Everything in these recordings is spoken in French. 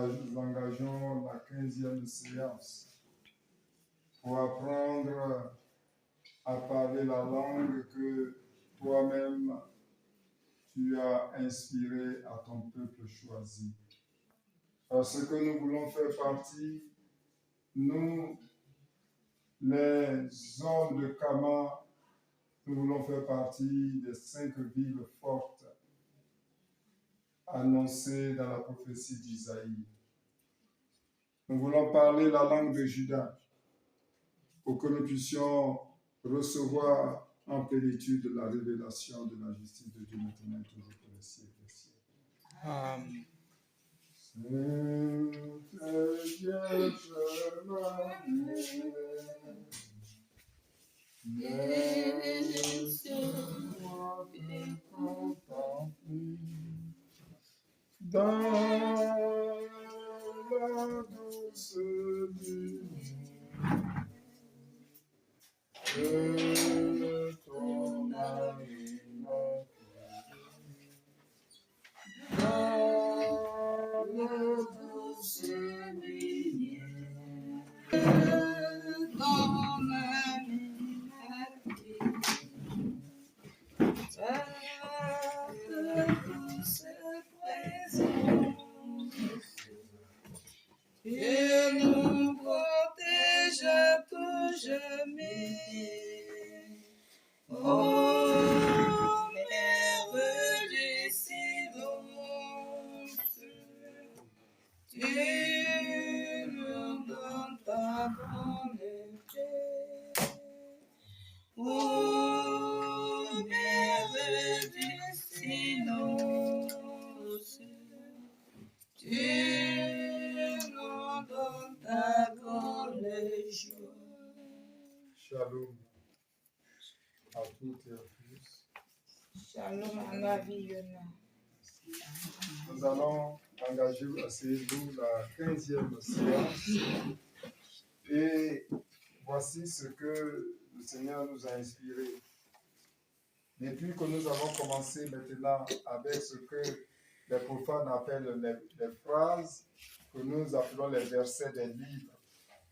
nous engageons la 15e séance pour apprendre à parler la langue que toi-même tu as inspirée à ton peuple choisi. Parce que nous voulons faire partie, nous, les hommes de Kama, nous voulons faire partie des 5 villes fortes annoncées dans la prophétie d'Isaïe. Nous voulons parler la langue de Juda pour que nous puissions recevoir en plénitude la révélation de la justice de Dieu maintenant et toujours pour les siècles des siècles. Amen. Laisse-moi te contempler dans la douce lumière de ton amour. Dans la douce lumière de ton Et nous protège à tout jamais. Oh, mère du silence, tu nous donnes ta bonté. Oh, mère du silence, tu nous donnes ta grande joie. Shalom à toutes et à tous. Shalom à la vie. Nous allons engager asseyez-vous la 15e séance et voici ce que le Seigneur nous a inspiré. Depuis que nous avons commencé maintenant avec ce que les profanes appellent les phrases, que nous appelons les versets des livres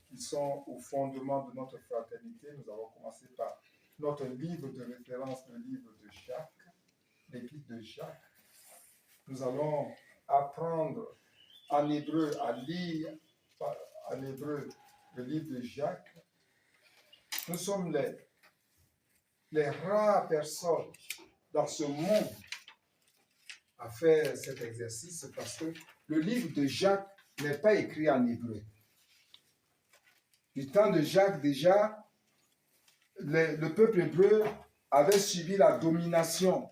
qui sont au fondement de notre fraternité, nous avons commencé par notre livre de référence, le livre de Jacques, l'épître de Jacques. Nous allons apprendre en hébreu à lire en hébreu le livre de Jacques. Nous sommes les rares personnes dans ce monde à faire cet exercice parce que le livre de Jacques n'est pas écrit en hébreu. Du temps de Jacques, déjà, le peuple hébreu avait subi la domination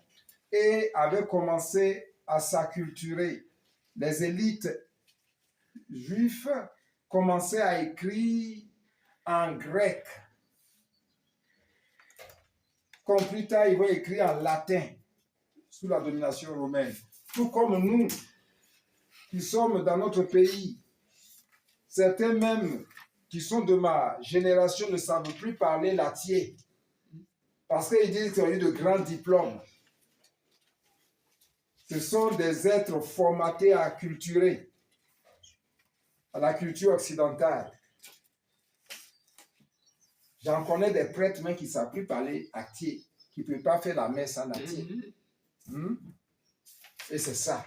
et avait commencé à s'acculturer. Les élites juifs commençaient à écrire en grec. Comme plus tard, ils vont écrire en latin sous la domination romaine. Tout comme nous, qui sommes dans notre pays, certains même qui sont de ma génération ne savent plus parler latin parce qu'ils disent qu'ils ont eu de grands diplômes. Ce sont des êtres formatés à acculturer à la culture occidentale. J'en connais des prêtres même qui ne savent plus parler latin, qui ne peuvent pas faire la messe en latin. Et c'est ça,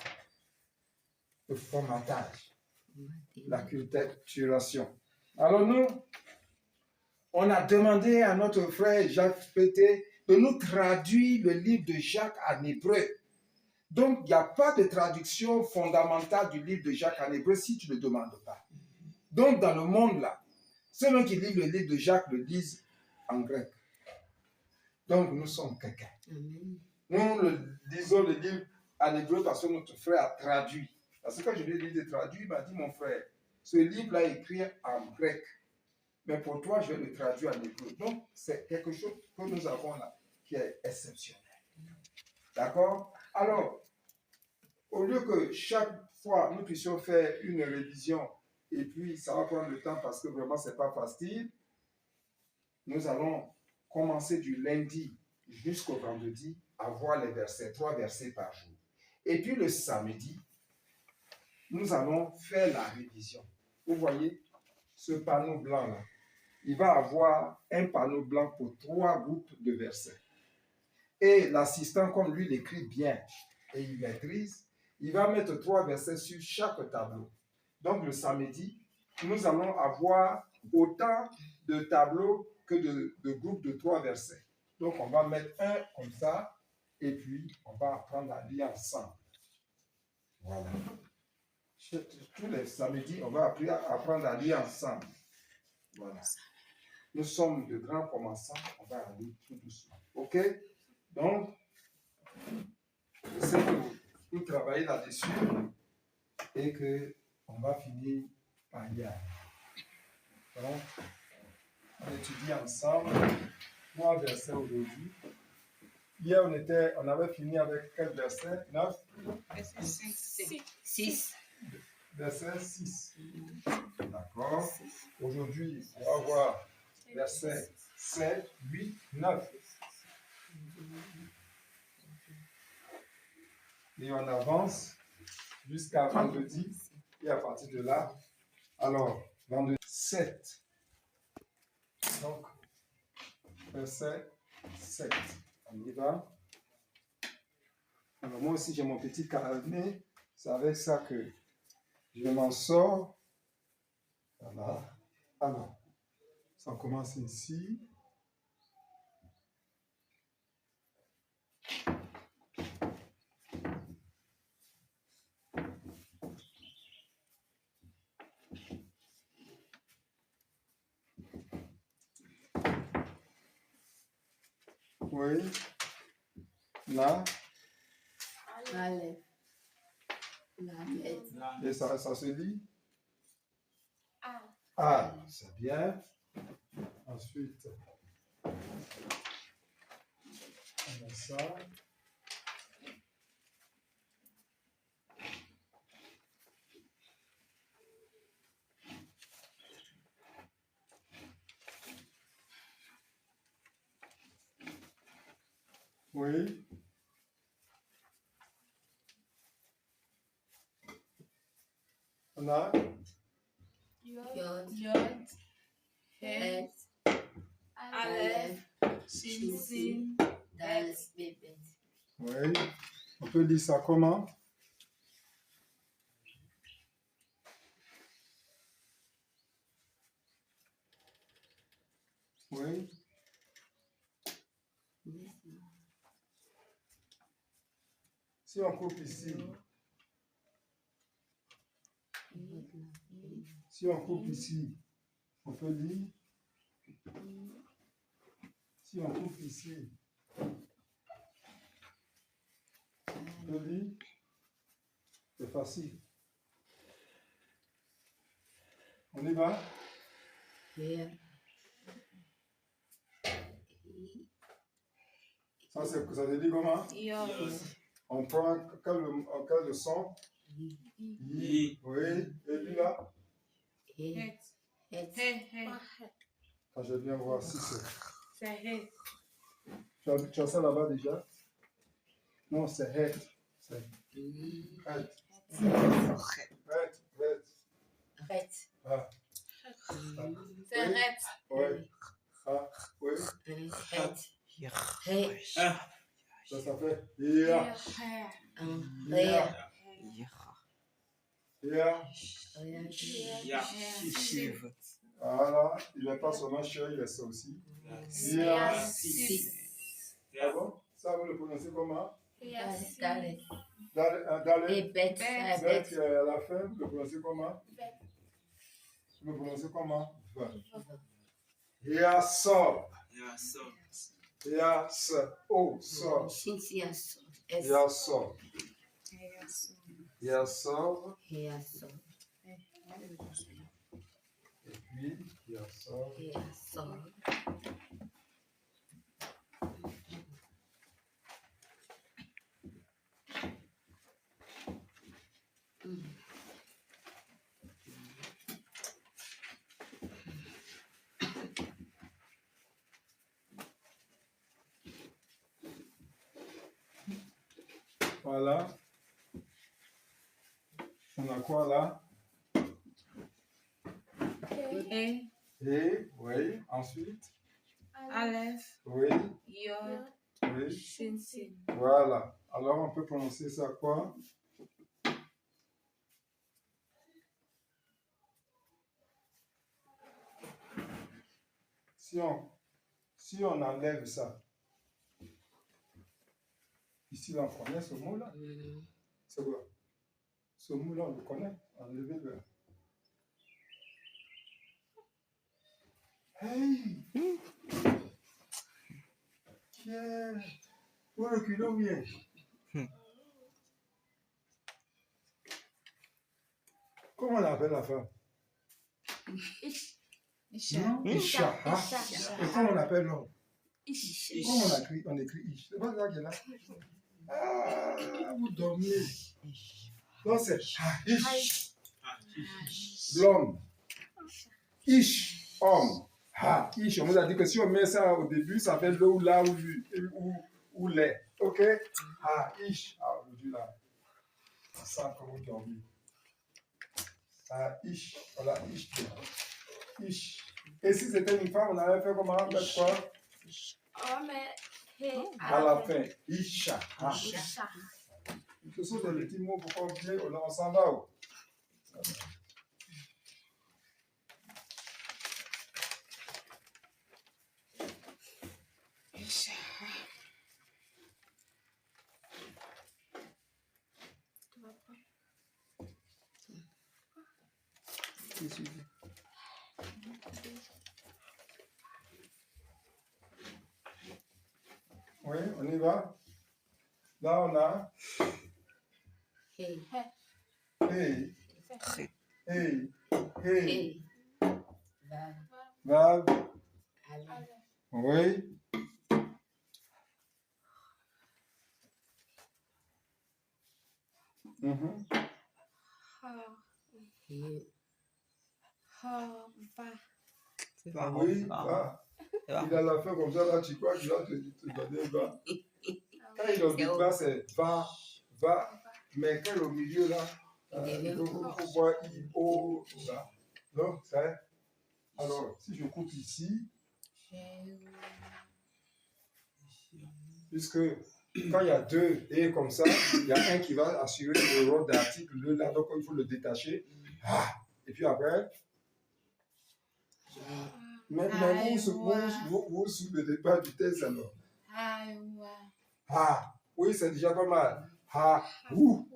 le formatage, l'acculturation. Alors nous, on a demandé à notre frère Jacques Pété de nous traduire le livre de Jacques en hébreu. Donc, il n'y a pas de traduction fondamentale du livre de Jacques en hébreu si tu ne le demandes pas. Donc, dans le monde là, ceux qui lisent le livre de Jacques le lisent en grec. Donc, nous sommes quelqu'un. Nous lisons le livre en hébreu parce que notre frère a traduit. Parce que quand je lui ai dit de traduire, il m'a dit, mon frère, ce livre-là est écrit en grec. Mais pour toi, je vais le traduire en hébreu. Donc, c'est quelque chose que nous avons là qui est exceptionnel. D'accord? Alors, au lieu que chaque fois nous puissions faire une révision et puis ça va prendre le temps parce que vraiment ce n'est pas facile, nous allons commencer du lundi jusqu'au vendredi à voir les versets, 3 versets par jour. Et puis le samedi, nous allons faire la révision. Vous voyez ce panneau blanc-là. Il va avoir un panneau blanc pour 3 groupes de versets. Et l'assistant, comme lui, l'écrit bien et il maîtrise, il va mettre 3 versets sur chaque tableau. Donc, le samedi, nous allons avoir autant de tableaux que de groupes de 3 versets. Donc, on va mettre un comme ça, et puis on va apprendre à lire ensemble. Voilà. Tous les samedis, on va apprendre à lire ensemble. Voilà. Nous sommes de grands commençants, on va aller tout doucement. OK? Donc, je sais que vous travaillez là-dessus et qu'on va finir par y aller. Donc, on étudie ensemble 3 versets aujourd'hui. Hier, on avait fini avec quel verset? 9? Verset 6. Verset 6. D'accord. Aujourd'hui, on va voir verset 7, 8, 9. Et on avance jusqu'à vendredi. Et à partir de là, alors, vendredi 7. Donc, verset 7. On y va. Alors, moi aussi, j'ai mon petit carnet. C'est avec ça que je m'en sors. Voilà. Alors, ça commence ici. Oui. Là. Aleph. La Et ça se lit. A. Ah, c'est bien. Ensuite, on a ça. Oui. On a Yod. Het. Aleph. Shin. Sin. Dal. Bébé. oui. On peut lire ça comment? Oui. Si on coupe ici, on peut lire. Si on coupe ici, on peut lire. C'est facile. On y va? Ça se dit comment? Yod. On prend quel leçon? I. Oui. Et lui là? Het. Quand je viens voir si c'est. C'est het. Tu as ça là-bas déjà? Non, c'est het. C'est het. Het. Ah. C'est het. Oui. Ah. Oui. Ça fait ya. Ya. Voilà. Il n'est pas seulement cher, il est ça aussi. Ya. Ah bon? Ça, vous le prononcez comment? Dalet. Bet, à la fin, vous le prononcez comment? Vous le prononcez comment? Yasor. Oh, sort. Yasor. Yasor. Et puis, Yasor. Voilà. On On a quoi là? Et. Et, oui. Ensuite? Aleph. Oui. Yod. Oui. Shin, Sin. Voilà. Alors, on peut prononcer ça quoi? Si on enlève ça, ici, là, on connaît ce mot-là. C'est quoi? Ce mot-là, on le connaît. Enlevez-le. Hey! Tiens! Où le culot vient? Comment on appelle la femme? Isha. Isha. Ah. Et comment on appelle l'homme? Ish. Comment on écrit Ish? C'est pas ça qui est là? Ah, vous dormez. Non, c'est Ish. L'homme. Ish. Homme. Ha. Ish. On vous a dit que si on met ça au début, ça fait le ou la ou lui ou les. Ok? Ha. Ish. Ah, aujourd'hui là. Ça sent que vous dormez. Ah, Ish. Voilà, Ish. Ish. Et si c'était une femme, on avait fait comment? Mettre quoi? On met he À la fin. Isha. Ah. Isha. Ce sont des petits mots pour qu'on vienne, on s'en va. Oh. Oui, on y va. Là, on a He. hey, hey, hey, Vav. vav, oui, mhm, Ha. Va. ah oui, va. Il a la fin comme ça, là, tu crois qu'il va te donner va. Quand il est au va, c'est va, mais quand il est au milieu, là, il faut voir I, O, là. Non, c'est. Alors, si je coupe ici, puisque quand il y a deux et comme ça, il y a un qui va assurer le rôle d'article, le là, donc il faut le détacher. Ah, et puis après, mais vous soulevez pas du test alors. Ah, oui, c'est déjà pas mal. Ah, ou.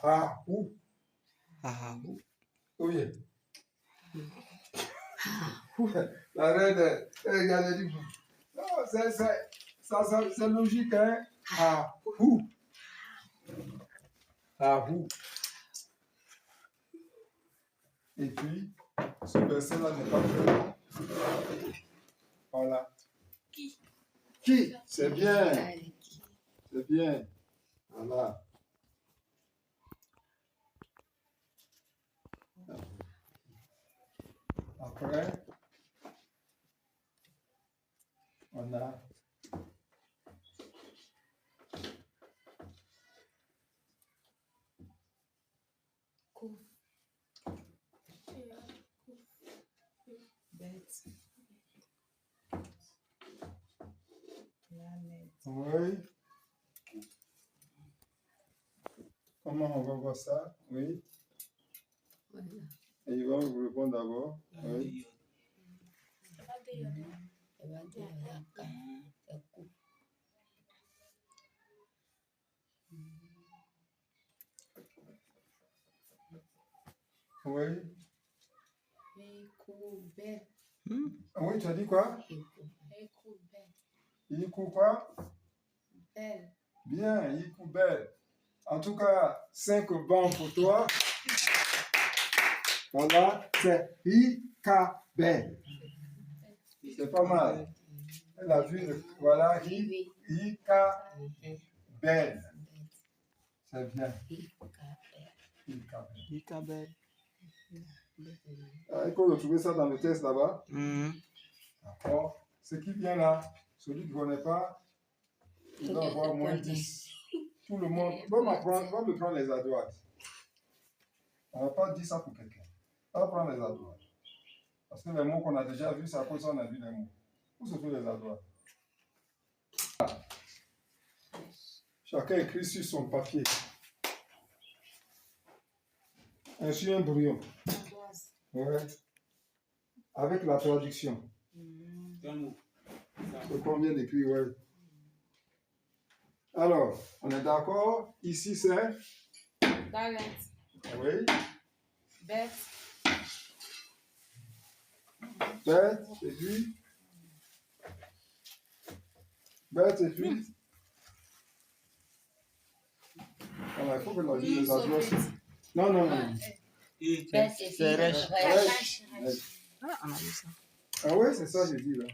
Ah, ou. Oui. La reine, regardez, dit, non, c'est logique, hein. Ah, ou. Ah, ou. Et puis, ce verset-là n'est pas très long. Voilà. Qui? C'est bien. C'est bien. Voilà. Après, on a oui. Comment on va voir ça? Oui. Et il va vous répondre d'abord. Oui. Oui. Oui, tu as dit quoi? Il coupe quoi? Bien, il coupe belle. En tout cas, 5 bancs pour toi. Voilà, c'est Ika-bel. C'est pas mal. Elle a vu, voilà, Ika-bel. C'est bien. Ika-bel. Il faut retrouver ça dans le test là-bas. D'accord. Ce qui vient là, celui qui ne connaît pas, il va avoir moins 10. Tout le monde va me prendre les adouates. On ne va pas dire ça pour quelqu'un. On va prendre les adouates. Parce que les mots qu'on a déjà vus, c'est à cause ça qu'on a vu les mots. Où se trouvent les adouates? Chacun écrit sur son papier. Sur un brouillon. Ouais. Avec la traduction. C'est combien d'écrits, ouais. Alors, on est d'accord? Ici, c'est? Dalet. Oui. Bête. Bête, et puis? Bête, et puis? Alors, il faut que les adresses. Non. Bête, et puis. On a vu ça. Ah ouais, c'est ça que j'ai dit là.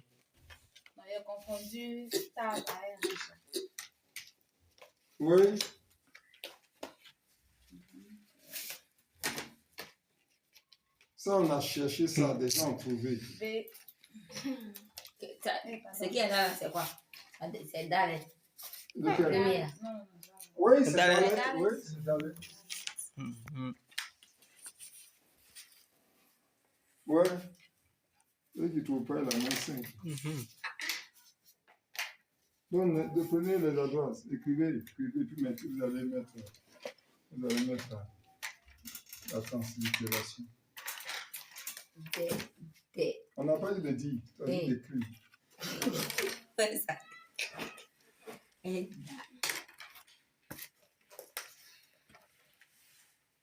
Non, il a confondu ta taille. Oui. Ça, on a cherché ça, des gens ont trouvé. Ce qui est là, c'est quoi? C'est Dalet. Lequel? Oui, c'est Dalet. Oui, c'est Dalet. Ouais. Ceux qui ne trouvent pas la main 5. Donc, prenez les adresses, écrivez, puis vous allez mettre la translittération. On n'a pas dit de dire, on a dit d'écrire. C'est ça.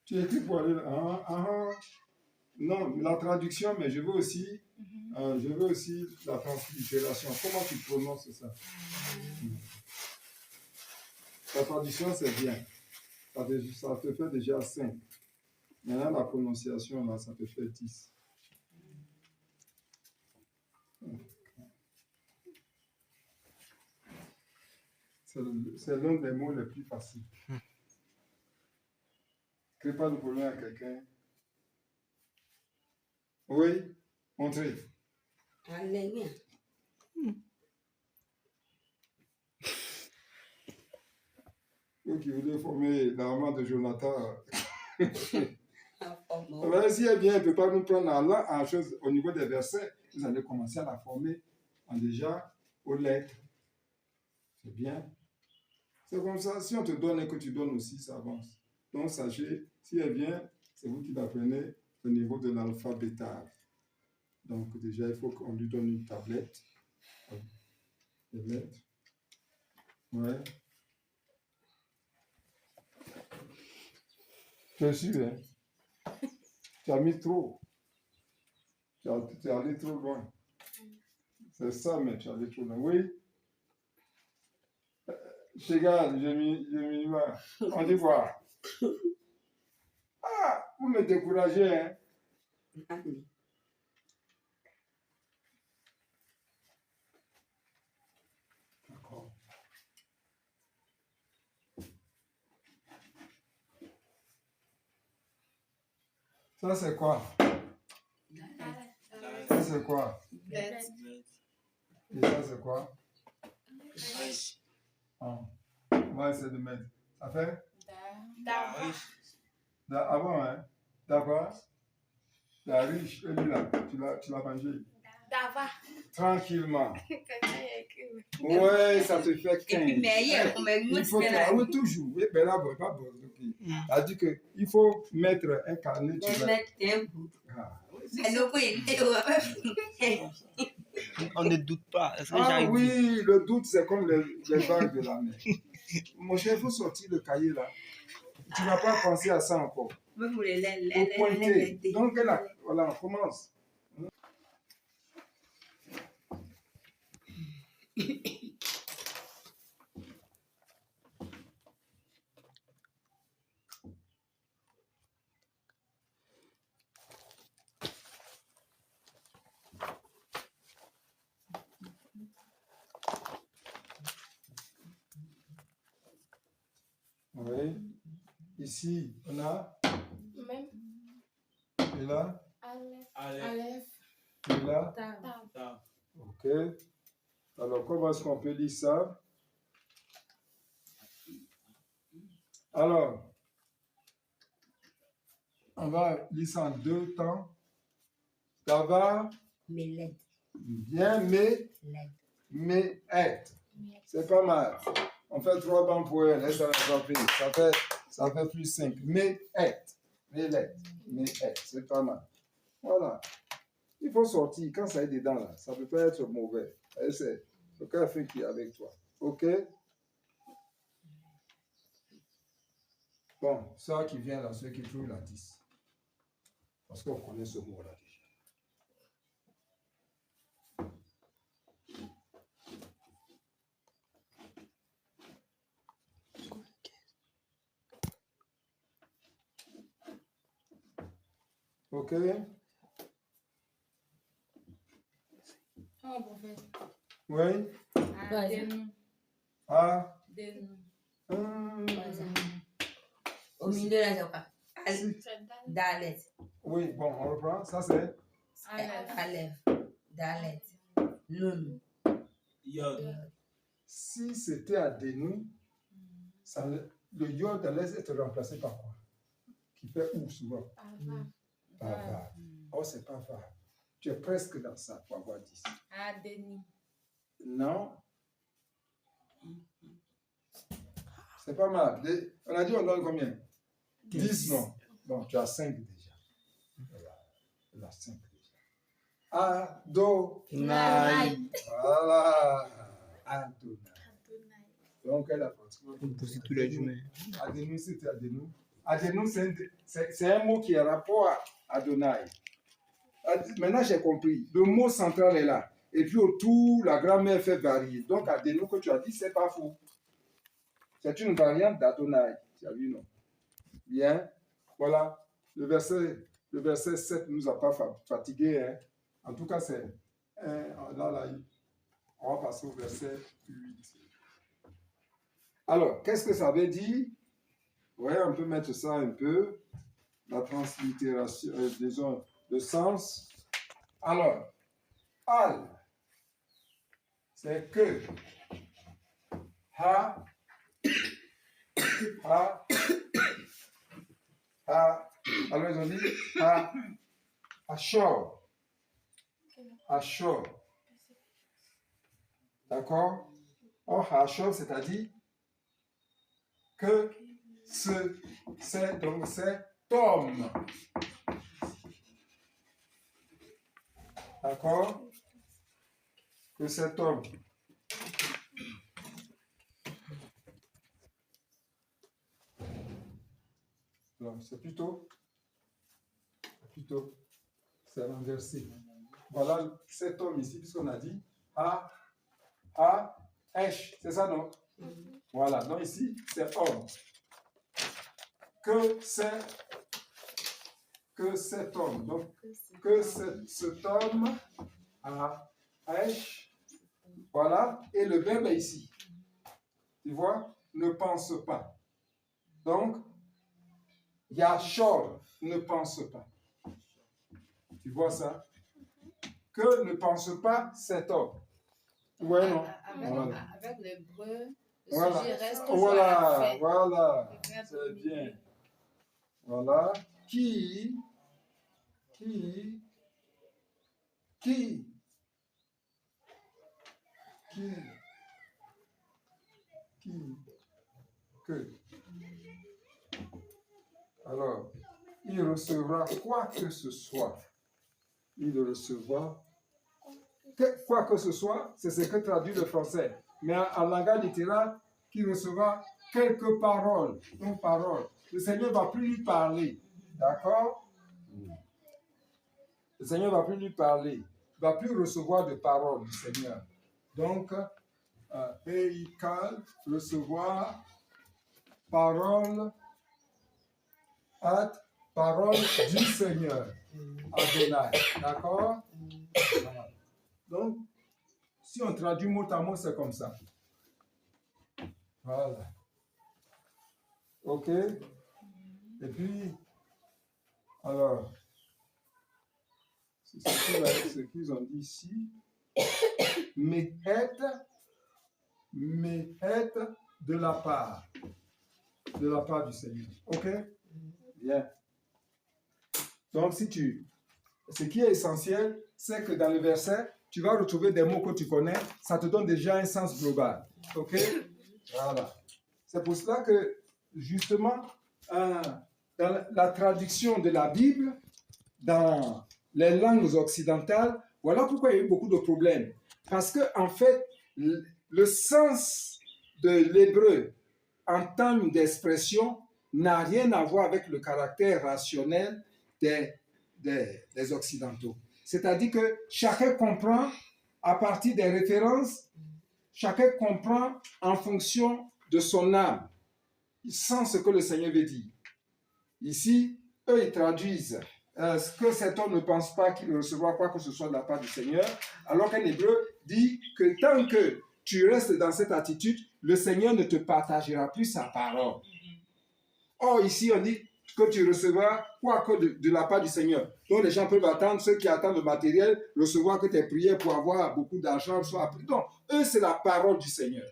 Tu écris pour aller non, la traduction, mais je veux aussi la translittération. Comment tu prononces ça? La traduction, c'est bien. Ça te fait déjà 5. Maintenant, la prononciation, là, ça te fait 10. C'est l'un des mots les plus faciles. Crée pas de problème à quelqu'un. Oui, montrez. Vous qui voulez former l'armée de Jonathan. Alors, si elle vient, elle ne peut pas nous prendre en chose au niveau des versets. Vous allez commencer à la former déjà aux lettres. C'est bien. C'est comme ça. Si on te donne et que tu donnes aussi, ça avance. Donc, sachez, si elle vient, c'est vous qui l'apprenez au niveau de l'alphabétage. Donc, déjà, il faut qu'on lui donne une tablette. Des lettres. Ouais. Je suis, hein. Tu as mis trop. Tu es allé trop loin. C'est ça, mais tu es allé trop loin. Oui. Je regarde, j'ai mis là. On dit quoi? Ah, vous me découragez, hein? D'accord. Ça, c'est quoi? Ça, c'est quoi? Bête. Et ça, c'est quoi? Ah. On va essayer de mettre. Ça fait? Avant, hein? D'accord? La riche, elle est là. Tu l'as mangé. Dava. Tranquillement. Ouais, ça te fait 15. Il faut que, oui, toujours. Oui, ben là, pas bon. Ça dit qu'il faut mettre un carnet. On ne doute pas. Oui, le doute, c'est comme les vagues de la mer. Mon cher, il faut sortir le cahier là. Tu n'as pas pensé à ça encore. Pour pointer. Donc là, voilà, on commence. Oui. Ici, on a. Même. Et là. Aleph. Et là. Tav. Ok. Alors, comment est-ce qu'on peut lire ça? Alors, on va lire ça en 2 temps. Davar, Meled. bien, Led. mais, être. C'est pas mal. On fait 3 bancs pour elle, ça va ça fait plus 5. Mais, être. Mais, être. C'est pas mal. Voilà. Il faut sortir. Quand ça est dedans, là, ça ne peut pas être mauvais. C'est le café qui est avec toi. OK? Bon, ça qui vient là, ceux qui trouvent la 10. Parce qu'on connaît ce mot-là déjà. OK? Oh, prophète. Oui? Adenu. Ah? Adenu. Au milieu, là, c'est quoi? Dalet. Oui, bon, on reprend. Ça, c'est? Aleph. Dalet. Nun. Yod. Si c'était Adenu, le yod allait être remplacé par quoi? Qui fait où souvent? Par va. Oh, c'est pas va. Tu es presque dans ça pour avoir 10. Adenu. Non. C'est pas mal. On a dit on donne combien? 10, non? Bon, tu as 5 déjà. Tu as 5 déjà. Naï. Voilà. Adonai. Donc, elle a pratiquement. On pose tous les humains. Adenu, c'était Adenu. Adenu, c'est un mot qui est rapport à Adonai. Maintenant, j'ai compris. Le mot central est là. Et puis autour, la grammaire fait varier. Donc, Adenu, que tu as dit, c'est pas faux. C'est une variante d'Adonai. Tu as vu, non? Bien. Voilà. Le verset 7 ne nous a pas fatigués. Hein. En tout cas, c'est. Là, on va passer au verset 8. Alors, qu'est-ce que ça veut dire? Ouais, on peut mettre ça un peu. La translittération, disons, le sens. Alors, al, c'est que. Ha, ha, ha. Alors, ils ont dit ha, ashor. Ashor. D'accord? Or, ashor, c'est-à-dire que donc c'est homme. D'accord? Que cet homme. Non, c'est plutôt, c'est renversé. Voilà cet homme ici, puisqu'on a dit Esh, c'est ça, non? Voilà, donc ici, c'est homme. Que cet homme, donc que cet homme Esh, voilà, et le verbe est ici. Tu vois? Ne pense pas. Donc, Yachor, ne pense pas. Tu vois ça? Que ne pense pas cet homme. Ouais, non? Avec l'hébreu, le Voilà. sujet reste toujours à la fin. Voilà. C'est bien. Voilà. Qui, que. Alors, il recevra quoi que ce soit. Il recevra quoi que ce soit, c'est ce que traduit le français. Mais en langage littéral, qui recevra quelques paroles, une parole. Le Seigneur ne va plus lui parler. D'accord? Le Seigneur ne va plus lui parler. Il ne va plus recevoir de paroles du Seigneur. Donc, Eikal, recevoir parole, parole du Seigneur. Adonai. D'accord? Voilà. Donc, si on traduit mot à mot, c'est comme ça. Voilà. OK? Et puis, alors, c'est ce qu'ils ont dit ici. Mehet de la part. de la part du Seigneur. OK? Bien. Donc, ce qui est essentiel, c'est que dans le verset, tu vas retrouver des mots que tu connais. Ça te donne déjà un sens global. OK? Voilà. C'est pour cela que, justement, dans la traduction de la Bible, dans les langues occidentales, voilà pourquoi il y a eu beaucoup de problèmes. Parce que, en fait, le sens de l'hébreu en termes d'expression n'a rien à voir avec le caractère rationnel des Occidentaux. C'est-à-dire que chacun comprend à partir des références, chacun comprend en fonction de son âme, sans ce que le Seigneur veut dire. Ici, eux, ils traduisent ce que cet homme ne pense pas qu'il recevra quoi que ce soit de la part du Seigneur, alors qu'un hébreu dit que tant que tu restes dans cette attitude, le Seigneur ne te partagera plus sa parole. Or, ici, on dit que tu recevras quoi que de la part du Seigneur. Donc, les gens peuvent attendre, ceux qui attendent le matériel, recevoir que tes prières pour avoir beaucoup d'argent soient apprises. Donc, eux, c'est la parole du Seigneur.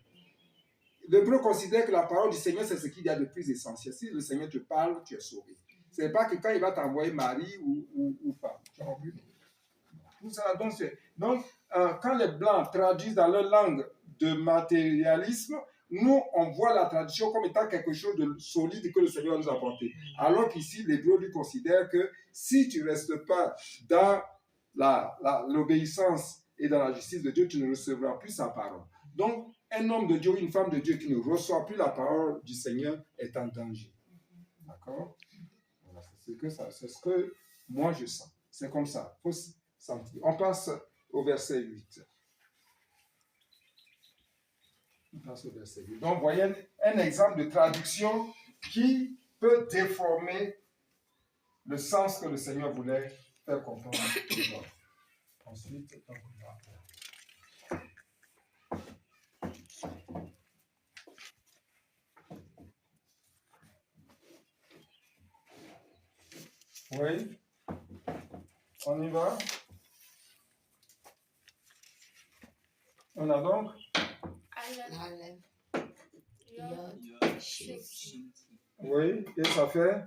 L'hébreu considère que la parole du Seigneur, c'est ce qu'il y a de plus essentiel. Si le Seigneur te parle, tu es sauvé. Ce n'est pas que quand il va t'envoyer mari ou femme. Tu as compris? Tout ça, donc, quand les Blancs traduisent dans leur langue de matérialisme, nous, on voit la tradition comme étant quelque chose de solide que le Seigneur nous a apporté. Alors qu'ici, l'hébreu lui considère que si tu ne restes pas dans l'obéissance et dans la justice de Dieu, tu ne recevras plus sa parole. Donc, un homme de Dieu ou une femme de Dieu qui ne reçoit plus la parole du Seigneur est en danger. D'accord? Voilà, c'est ce que moi je sens. C'est comme ça. Il faut sentir. On passe au verset 8. Donc, voyez un exemple de traduction qui peut déformer le sens que le Seigneur voulait faire comprendre aux hommes. Ensuite, donc, on va oui, on y va. On a donc Aleph, Yod, Yod, Shin. oui, et ça fait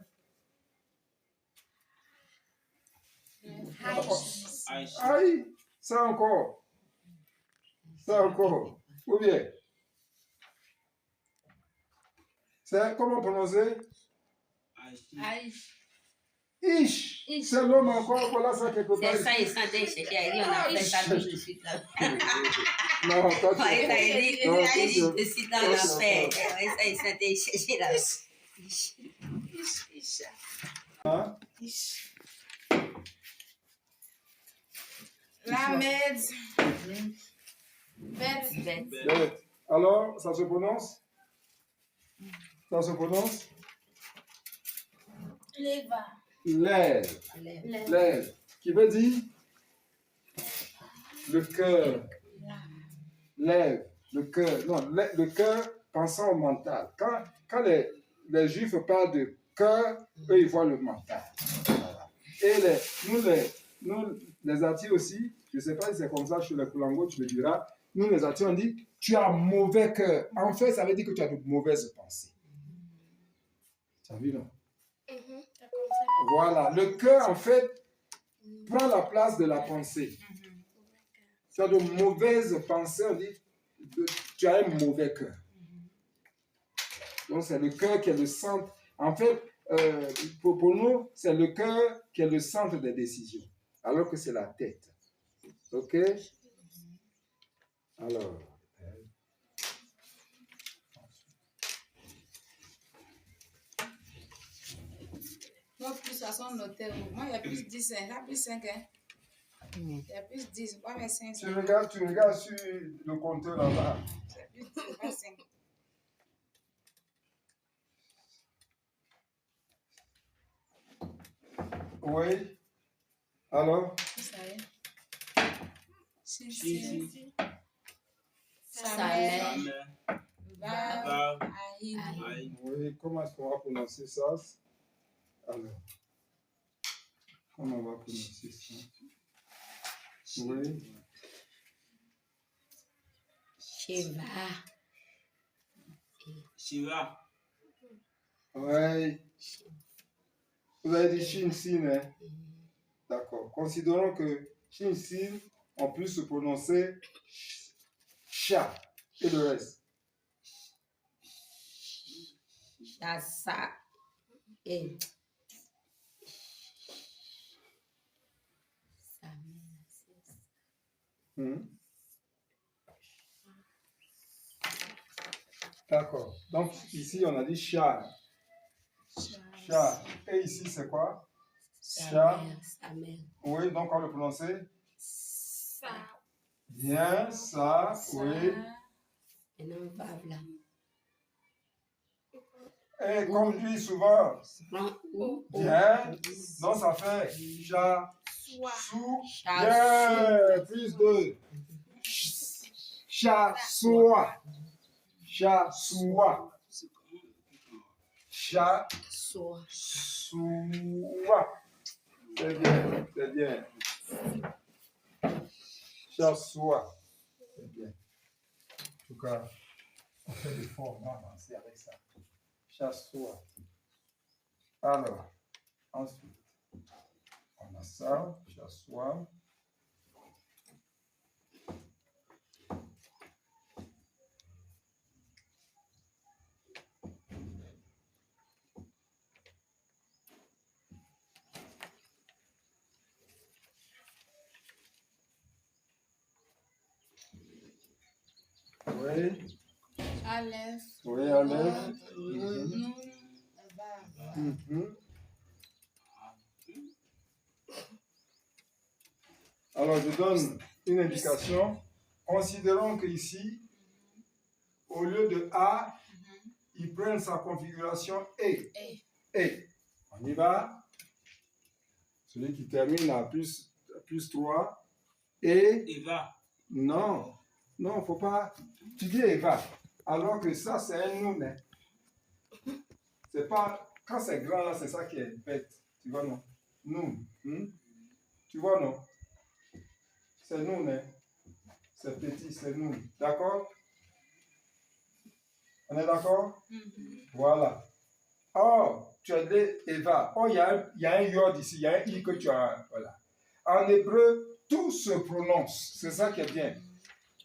aïe, ça encore, ou bien, c'est comment prononcer? Ish, c'est l'homme encore, voilà ça quelque part. C'est ça, il s'en déchire. On a fait ça tout de suite là. Non, toi, tu Il a dit de suite dans la paix. Ça, il s'en déchire là. Hein? Lamed. Bet. Bête. Alors, ça se prononce? Ça se prononce? Leva. Lève. Lève. Qui veut dire? Le cœur. Lève. Le cœur. Non, le cœur pensant au mental. Quand les Juifs parlent de cœur, eux, ils voient le mental. Voilà. Et nous, les Atis aussi, je ne sais pas si c'est comme ça chez les Koulango, tu me diras, nous, les Atis, on dit, tu as un mauvais cœur. En fait, ça veut dire que tu as de mauvaises pensées. Tu as vu, non? Voilà. Le cœur, en fait, prend la place de la pensée. Tu as de mauvaises pensées, on dit, tu as un mauvais cœur. Donc, c'est le cœur qui est le centre. En fait, pour nous, c'est le cœur qui est le centre des décisions, alors que c'est la tête. OK? Alors. Moi, plus de toute façon, noter. Moi, il y a plus 10, il y a plus 5. Il y a plus 10, pas mais 5. Tu regardes sur le compteur là-bas. C'est plus 10, pas 5. Oui. Alors? Ça y est. Chichi. Samet. Vav. Aïd. Oui, comment est-ce qu'on va prononcer ça? Alors, comment on va prononcer ça? Oui. Shiva. Shiva. Ouais. Vous avez dit Shin Sin, hein? D'accord. Considérons que Shin Sin, on peut se prononcer Cha. Et le reste. Chassa. Et. D'accord. Donc ici, on a dit Cha. Cha. Et ici, c'est quoi? Cha. Oui, donc on le prononcer? Ça. Bien, ça, oui. Et non, pas là. Et comme je dis souvent, bien, donc ça fait Cha, sou, bien, plus de Cha, soa, Cha, soa, Cha, soa. C'est bien, c'est bien. Cha, soa. C'est bien. En tout cas, on fait l'effort, on va avancer avec ça. Chasse-toi. Alors, ensuite, on a ça, chasse-toi. Oui. Aleph. Oui, Aleph. Nun. Alors, je donne une indication. Considérons qu'ici, au lieu de A, ils prennent sa configuration E. On y va. Celui qui termine à plus 3. Et. Eva. Non, non, faut pas. Tu dis Eva. Alors que ça, c'est un nous. C'est pas. Quand c'est grand, là, c'est ça qui est bête. Tu vois, non? Nous. Tu vois, non? C'est nous, né? C'est petit, c'est nous. D'accord? On est d'accord? Voilà. Oh, tu as dit Eva. Oh, il y a un yod ici, il y a un i que tu as. Voilà. En hébreu, tout se prononce. C'est ça qui est bien.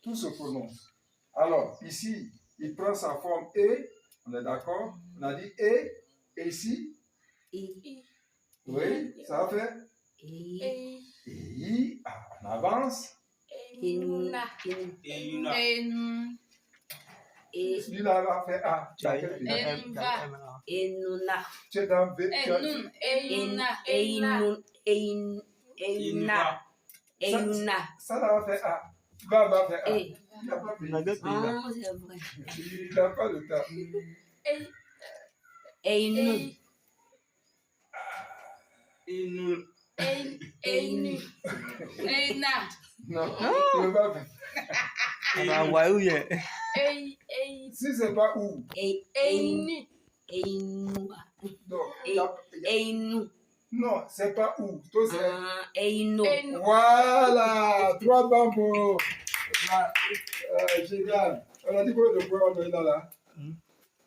Tout se prononce. Alors, ici, il prend sa forme E. On est d'accord? On a dit E. Et ici? I. Oui, ça va faire? I. I. Ah, on avance. Inuna. Celui-là va faire A. Tu as quel pays? Enuna. Tu es dans V. Enuna. Ça là va faire A. Va faire A. E. Il n'a pas payé. Ah, c'est vrai. Il n'a pas de temps. Einu. Inu. Eina. Non, il ne va pas. Si c'est pas où. Einu. Donc, Einu. non, c'est pas où. Toi, c'est. Einu. Voilà, 3 bambous. Génial. On a dit quoi de points on a là?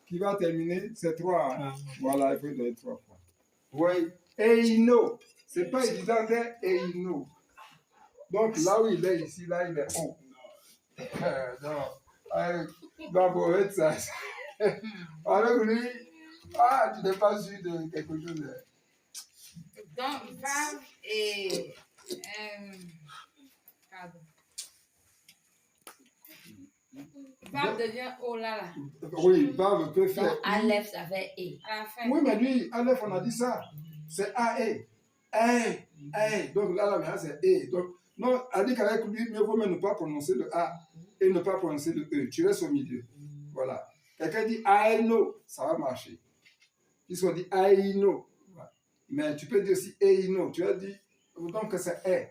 Qui va terminer, c'est 3. Hein? Voilà, il faut donner 3 points. Oui, Eino. C'est pas évident d'être Eino. Donc là où il est ici, là, il est haut. Non. Bambou, arrête ça. Alors lui, tu n'es pas sûr de quelque chose. Donc, Vav et. Pardon. Vav devient O là. Oui, Vav peut faire. Donc, Aleph, ça fait E. À la fin. Oui, mais lui, Aleph, on a dit ça. C'est A-E. A. Donc là, maintenant, c'est E. Donc, non, elle dit qu'avec lui, mieux vaut même ne pas prononcer le A et ne pas prononcer le E. Tu restes au milieu. Voilà. Quelqu'un dit Aino, ça va marcher. Puisqu'on dit Aino. Mais tu peux dire aussi Eino. Tu as dit, donc c'est E.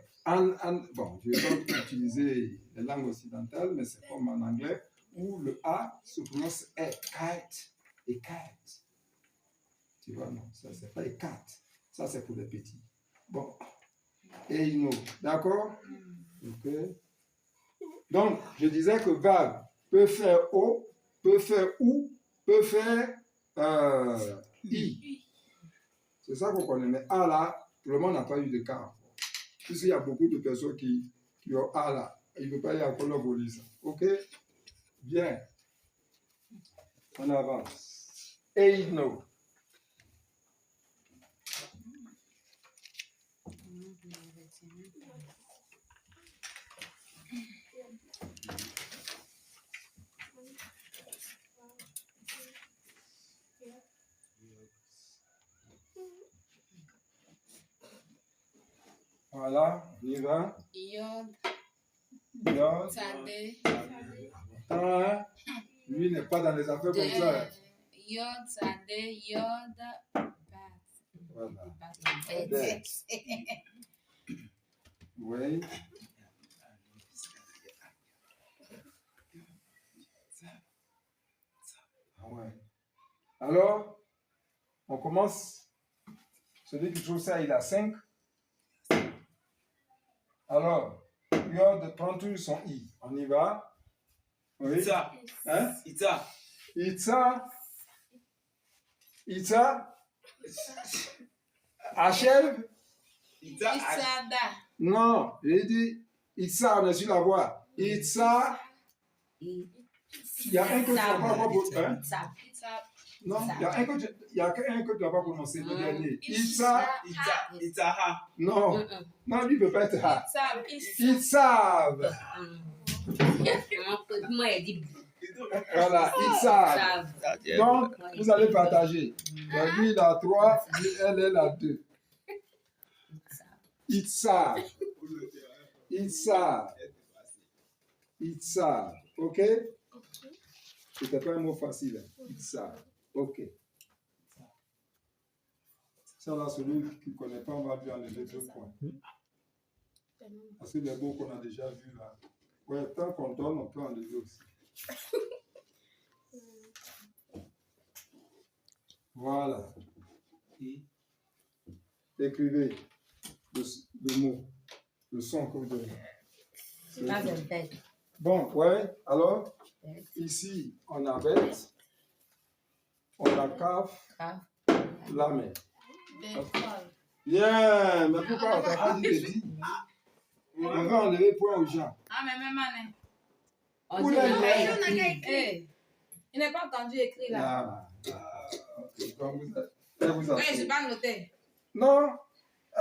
Bon, je vais donc utiliser les langues occidentales, mais c'est comme en anglais, où le A se prononce E. Kite et kite. Tu vois, non, ça c'est pas les kite. Ça c'est pour les petits. Bon. Eino. D'accord? Ok. Donc, je disais que Vav peut faire O, peut faire OU, peut faire I. C'est ça qu'on connaît. Mais A là, pour le moment, on n'a pas eu de cas. Puisqu'il y a beaucoup de personnes qui ont A là. Il ne peut pas y avoir leur police. OK? Bien. On avance. Eino. Voilà, on y va. Yod, Yod. Tzadé. Hein? Lui n'est pas dans les affaires comme ça. Yod, Tzadé, Yod, Bat. Voilà. Bet. Oui. Ah ouais. Alors, on commence. Celui qui trouve ça, il a 5. Alors, Yod prend toujours son I. On y va. Oui. Itza. Hein? Itza. Itza. Itza. Hachel. Itza. Itzada. Non, j'ai dit Itza, on est sur la voie. Itza. Il y a un que tu n'as pas encore prononcé. Hein? Itza. Itza. Non, il y a un que tu n'as pas prononcé, le dernier. Itza. Itza. Itzaha. Non, non, lui ne peut pas être ha. Itzab. Itzav. Moi, il dit Voilà, Itzav. Donc, vous allez partager. Donc, lui, il a 3, elle a 2. Itzav. Itzav. Itzav. OK? C'était pas un mot facile. Itzav. OK. Ça, là, celui qui ne connaît pas, on va lui enlever 2 points. Parce que les mots qu'on a déjà vus là. Ouais, tant qu'on donne, on peut enlever aussi. Voilà. Écrivez le mot, le son que vous donnez. c'est pas un bet. Bon, ouais, alors, ici, on a bête, on a caf, Caf. la main. D'école. Bien, mais pourquoi on t'a pas dit de dire? On va enlever point aux gens. Ah, mais même année. On dit le mail. Eh, il n'est pas entendu écrire là. Ok. Donc, vous Oui, je avez... n'ai pas noté. Non,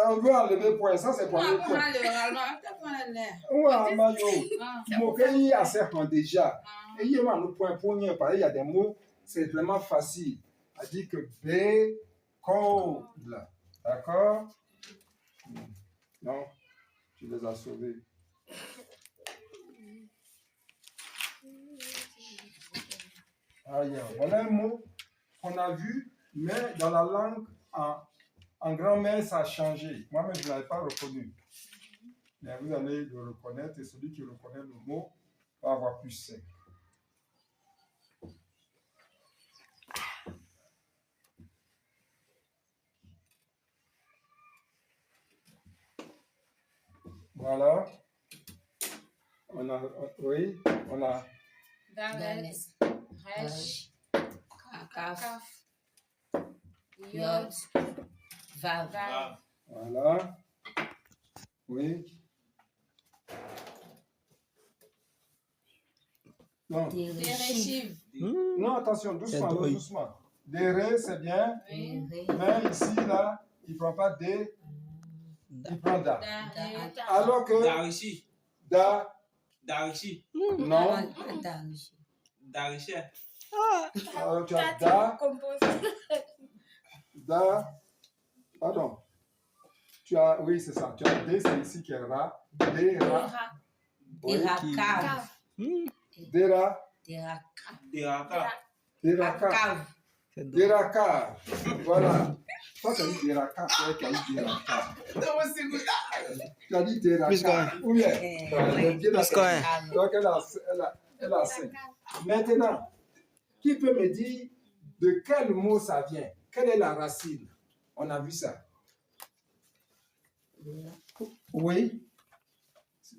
on veut enlever point, ça c'est pour Comment le point. on le allemand? Peut-être qu'on a l'air. Ouais, Mayo. Ah. Mon pays a serpent déjà. Ah. Et il y a un point pour nous, il y a des mots, c'est vraiment facile. On dit que B, cold. D'accord? Non, tu les as sauvés. Voilà un mot qu'on a vu, mais dans la langue, en grammaire, ça a changé. Moi-même, je ne l'avais pas reconnu. Mais vous allez le reconnaître et celui qui reconnaît le mot va avoir plus 5. Voilà. On a, oui, on a. Dalet. Resh. Caf. Kaf. Yod. Vav. Vav. Voilà. Oui. Non. Déréchiv. Non, attention, doucement, doucement. Des ré, c'est bien. Oui. Mais ici, là, il ne prend pas des, il prend da. Daret. Alors que Darichi. da, Darichi. non. Darichi. Alors tu as da, da, pardon. Tu as, oui, c'est ça. Tu as D, c'est ici qui est ra. D, ra. Oui. Dérakav. Dera, Dérakav. Deraka. deraka. Deraka. Voilà. Toi, tu as dit deraka. Toi, tu as dit deraka. Tu as dit deraka. Ou bien, donc elle a 5. Maintenant, qui peut me dire de quel mot ça vient? Quelle est la racine? On a vu ça. Oui.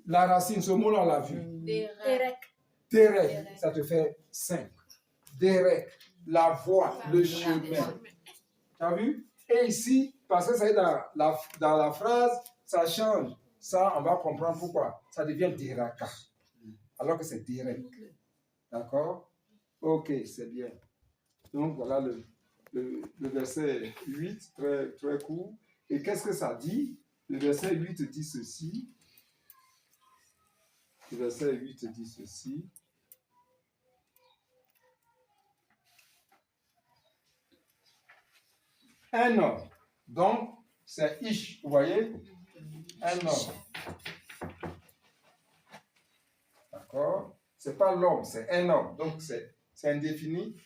La racine, ce mot-là, on l'a vu. Derek. Derek, ça te fait 5. Derek, la voie, le chemin. Tu as vu? Et ici, parce que ça est dans la phrase, ça change. Ça, on va comprendre pourquoi. Ça devient diraka. Alors que c'est direct. D'accord? Ok, c'est bien. Donc, voilà le verset 8, très, très court. Et qu'est-ce que ça dit? Le verset 8 dit ceci. Le verset 8 dit ceci. Un homme. Donc, c'est ish. Vous voyez? Un homme. D'accord? C'est pas l'homme, c'est un homme. Donc, c'est indéfini.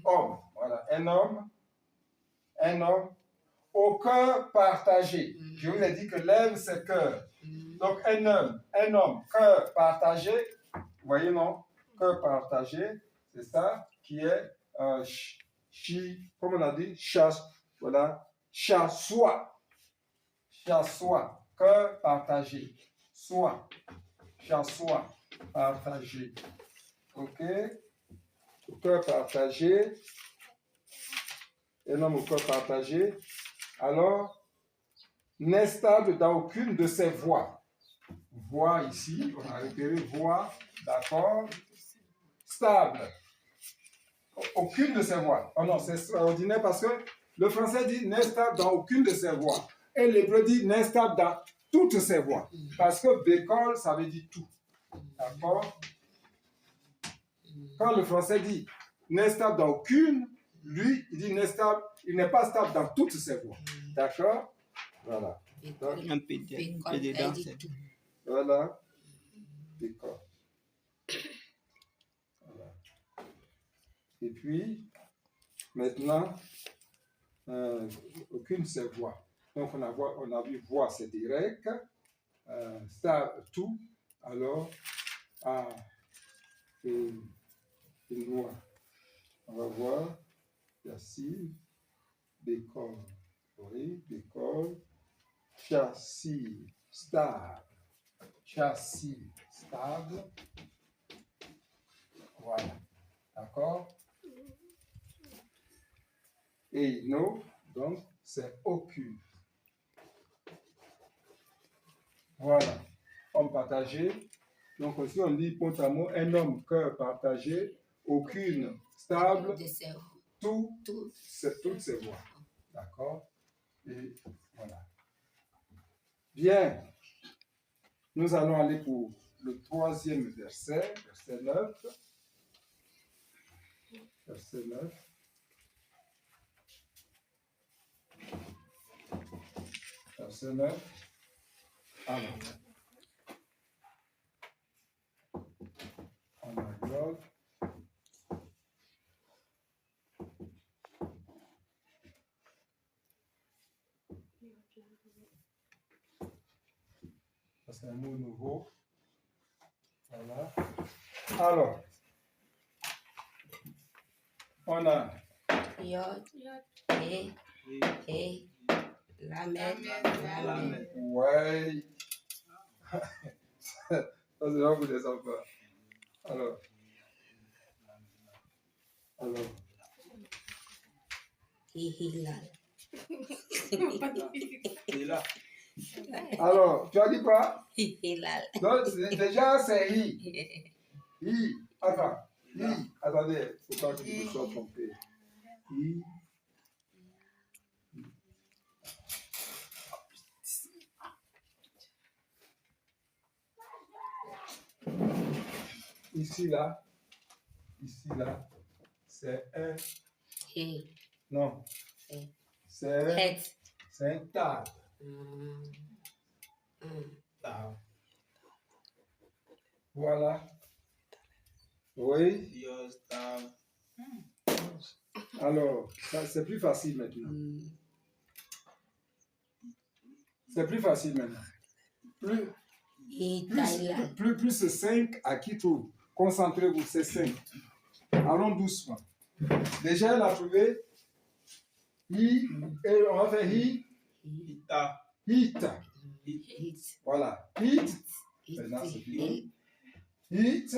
Homme. Voilà. Un homme. Un homme. Au cœur partagé. Je vous ai dit que l'homme, c'est cœur. Donc, un homme, cœur partagé. Vous voyez, non? Cœur partagé. C'est ça qui est comme on a dit, chasse. Voilà. Chassois. Chassois. Cœur partagé. Soit. Chassois. Partagé. OK? Au cœur partagé. Un homme au cœur partagé. Alors, n'est stable dans aucune de ses voies. Voix ici, on a repéré voix, d'accord. Stable. Aucune de ses voies. Oh non, c'est extraordinaire parce que le français dit n'est stable dans aucune de ses voies. Et l'hébreu dit n'est stable dans toutes ses voies. Parce que bécol, ça veut dire tout. D'accord? Quand le français dit n'est stable dans aucune, lui, il dit n'est stable, il n'est pas stable dans toutes ses voies. D'accord? Voilà. Un peu dedans. Voilà. D'accord. Voilà. Et puis, maintenant, aucune de ces voix. Donc, on a vu voix, c'est direct. Ça, tout. Alors, une voix. On va voir. Châssis, décor. Oui, décor. Châssis, stable. Châssis, stable. Voilà. D'accord? Et non, donc, c'est aucune. Voilà. Homme partagé. Donc, aussi, on dit, point à mot, un homme, cœur partagé, aucune, stable, toutes ces voix. D'accord? Et voilà. Bien. Nous allons aller pour le troisième verset, verset 9. Verset 9. Verset 9. Alors. On regarde. C'est un mot nouveau. Voilà. Alors, on a Yod, He, Lamed. ouais. Ça, c'est là pour les enfants. Alors. Hilal. Alors, tu as dit quoi? Hilal. Donc, déjà, c'est hi. Hi. Attends. Hi. Attendez, il faut pas que je me sois trompé. Hi. Ici, là, c'est un. He. Non. He. C'est un tas. Voilà. Oui. Alors, c'est plus facile maintenant. C'est plus facile maintenant. Plus c'est 5 à qui trouve. Concentrez-vous, c'est 5. Allons doucement. Déjà, elle a trouvé hi, et on va faire hi. Hita. Voilà. Hit. Maintenant, c'est fini. Hit.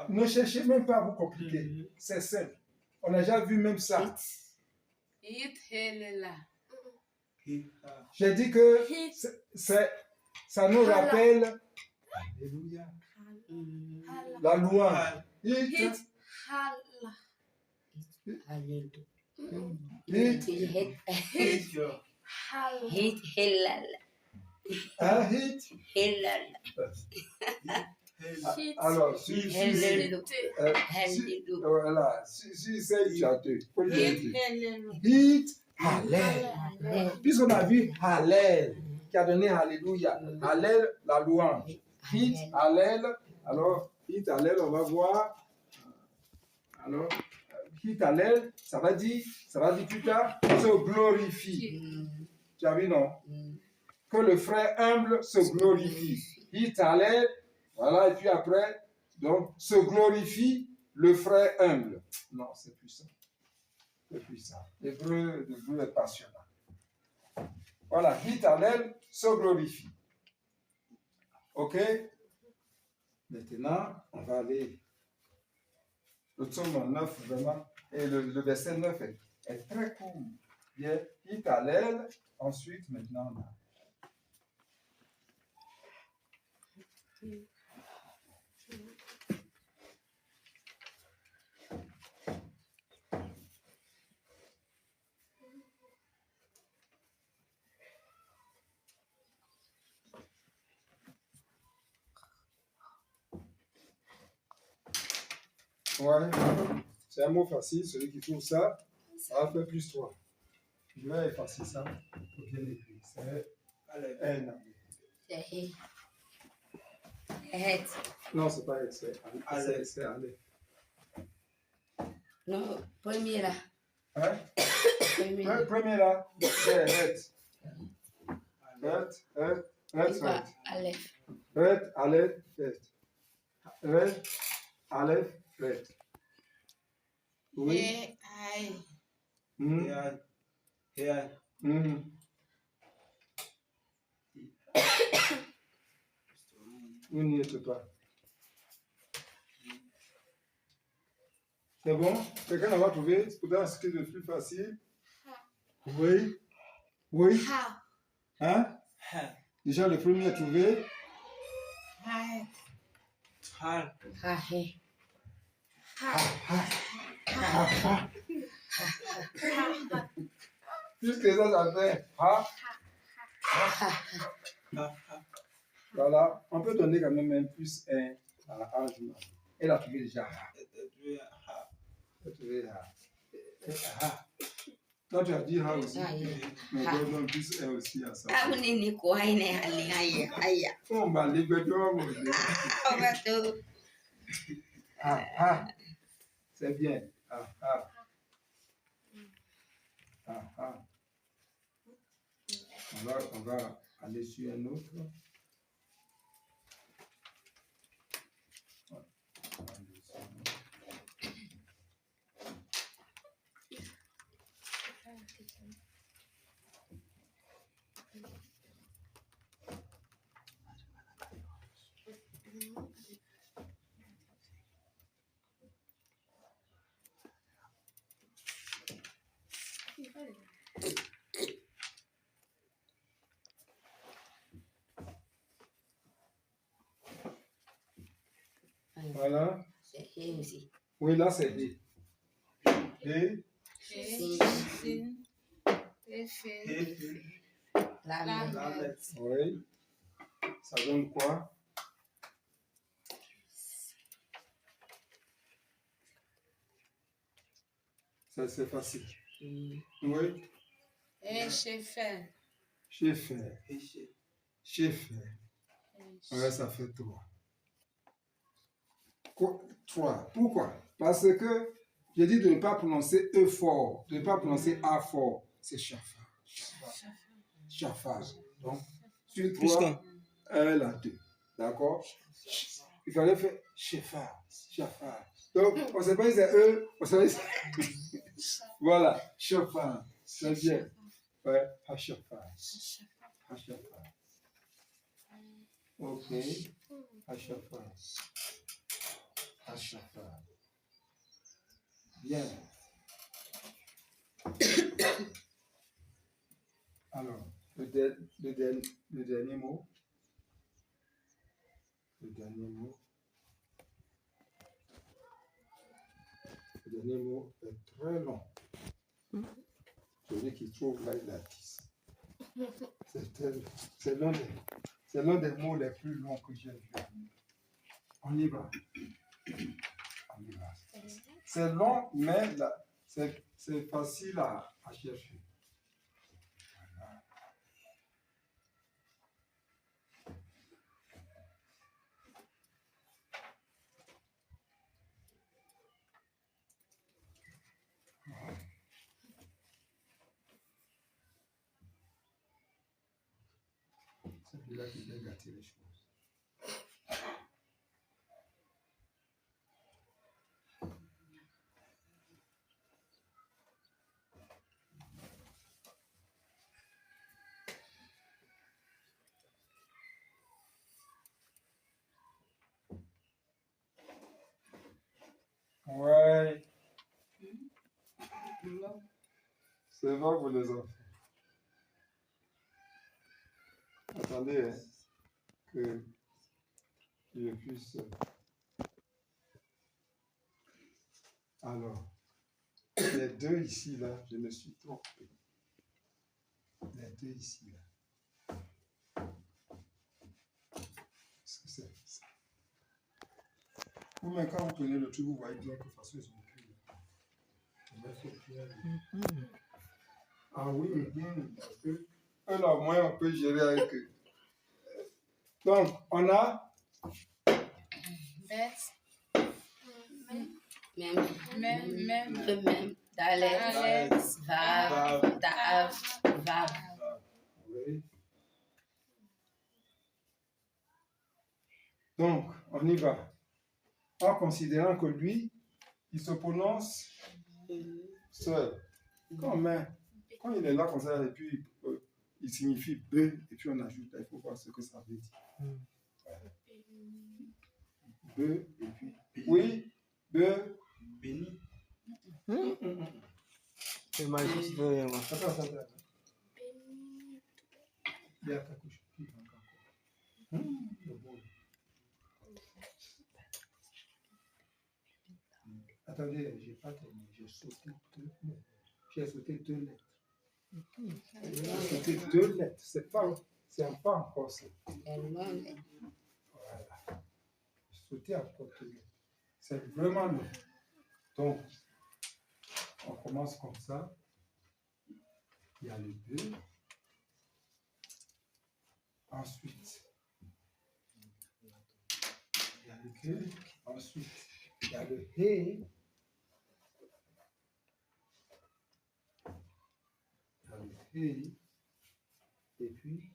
Ne cherchez même pas à vous compliquer. C'est simple. On a déjà vu même ça. J'ai dit que ça nous rappelle Alléluia. La louange. Hit. Alors, si c'est chanté, hit, Hallel. Puisqu'on a vu Hallel, qui a donné Alléluia. Hallel, la louange. Hit, Hallel. Alors, hit, Hallel, on va voir. Alors, hit, Hallel, ça va dire plus tard, se glorifie. Tu as vu, non? Que le frère humble se glorifie. Hit, Hallel. Voilà, et puis après, donc, se glorifie le frère humble. Non, c'est puissant. C'est puissant. L'hébreu est passionnant. Voilà, hit, Hallel, se glorifie. Ok? Maintenant, on va aller. Le psaume 9, vraiment, et le verset 9 est très court. Il y a hit, Hallel, ensuite, maintenant, on a. Ouais, c'est un mot facile, celui qui trouve ça, ça va faire plus 3. Je vais effacer ça pour bien écrire. C'est N. Non, c'est pas c'est Allez. Non, premier là. Hein? Premier là, c'est Het. Het, Aleph, Het. Het, Aleph, Het. Oui. Vous n'y êtes pas. C'est bon? Quelqu'un va trouver? Peut-être ce qui est le plus facile. Oui. Oui. Hein? Déjà, le premier à trouver. Puisque ça fait Voilà, on peut donner quand même un plus 1 à Ajuma. Elle a trouvé déjà Elle a trouvé Toi, tu as dit Ha aussi. Mais donne plus 1 aussi à ça. On va les c'est bien. On va aller sur un autre. Voilà. Oui, là c'est D. D. Oui. Ça donne quoi? Ça c'est facile. Oui. Chef. Ouais, ça fait 3. 3. Pourquoi? Parce que j'ai dit de ne pas prononcer E fort, de ne pas prononcer A fort. C'est Shafar. Donc, sur 3, elle a 2. D'accord? Il fallait faire Shafar. Donc, on ne sait pas si c'est E, on sait pas si c'est... Voilà, Shafar. C'est bien. Ouais, Hashafar. Ok, Hashafar. Achafar. Bien. Alors, le dernier mot. Le dernier mot. Le dernier mot est très long. Celui qui trouve là, il a 10. C'est l'un des mots les plus longs que j'ai vu. On y va. On y va. C'est long, mais c'est facile à chercher. Voilà. C'est celui-là qui vient gâter les choses. Ouais. C'est bon pour les enfants. Attendez, hein, que je puisse. Alors, les deux ici, là, je me suis trompé. Les deux ici, là. Qu'est-ce que c'est ça? Vous, mais quand vous prenez le truc, vous voyez bien que de toute façon, ils ont pris. Ah oui, parce que eux, là, au moins, on peut gérer avec eux. Donc, on a. Bête. Même. Dalet. Vav. Tav. Vav. Oui. Donc, on y va. En considérant que lui, il se prononce seul. Quand il est là comme ça, et puis il signifie B, et puis on ajoute, il faut voir ce que ça veut dire. Voilà. B, et puis. Oui, B. Béni. C'est magique, vraiment. Attends. Il y a quelque chose qui manque encore. Attendez, j'ai pas terminé. J'ai sauté 2 lettres. J'ai sauté 2 lettres. J'ai sauté 2 lettres. C'est pas encore ça. Voilà. J'ai sauté encore 2 lettres. C'est vraiment long. Donc, on commence comme ça. Il y a le 2. Ensuite, il y a le 2. Ensuite, il y a le He. Il y a le He. Et puis,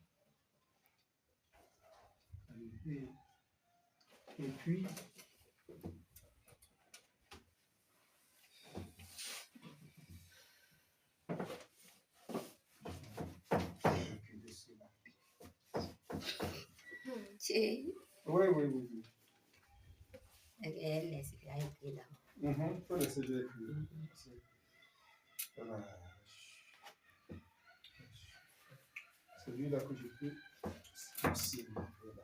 il y a le He. Et puis, oui. Elle, c'est là, écrit là. Il faut laisser écrire. Voilà. Celui-là que je peux. C'est voilà.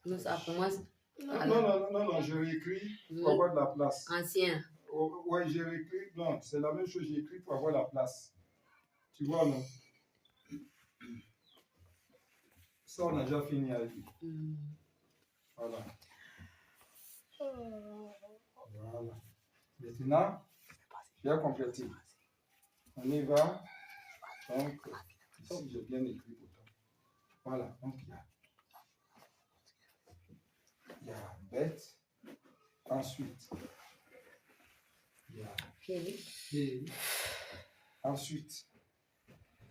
Non, ça commence. Non, je réécris pour avoir de la place. Ancien. Ouais, j'ai réécrit. Non, c'est la même chose, j'ai écrit pour avoir la place. Tu vois, non? Ça, on a déjà fini avec lui. Voilà. Voilà. Maintenant, bien complété. On y va. Donc, ici, j'ai bien écrit pourtant. Voilà. Donc, il y a bête. Ensuite, il y a P. Ensuite,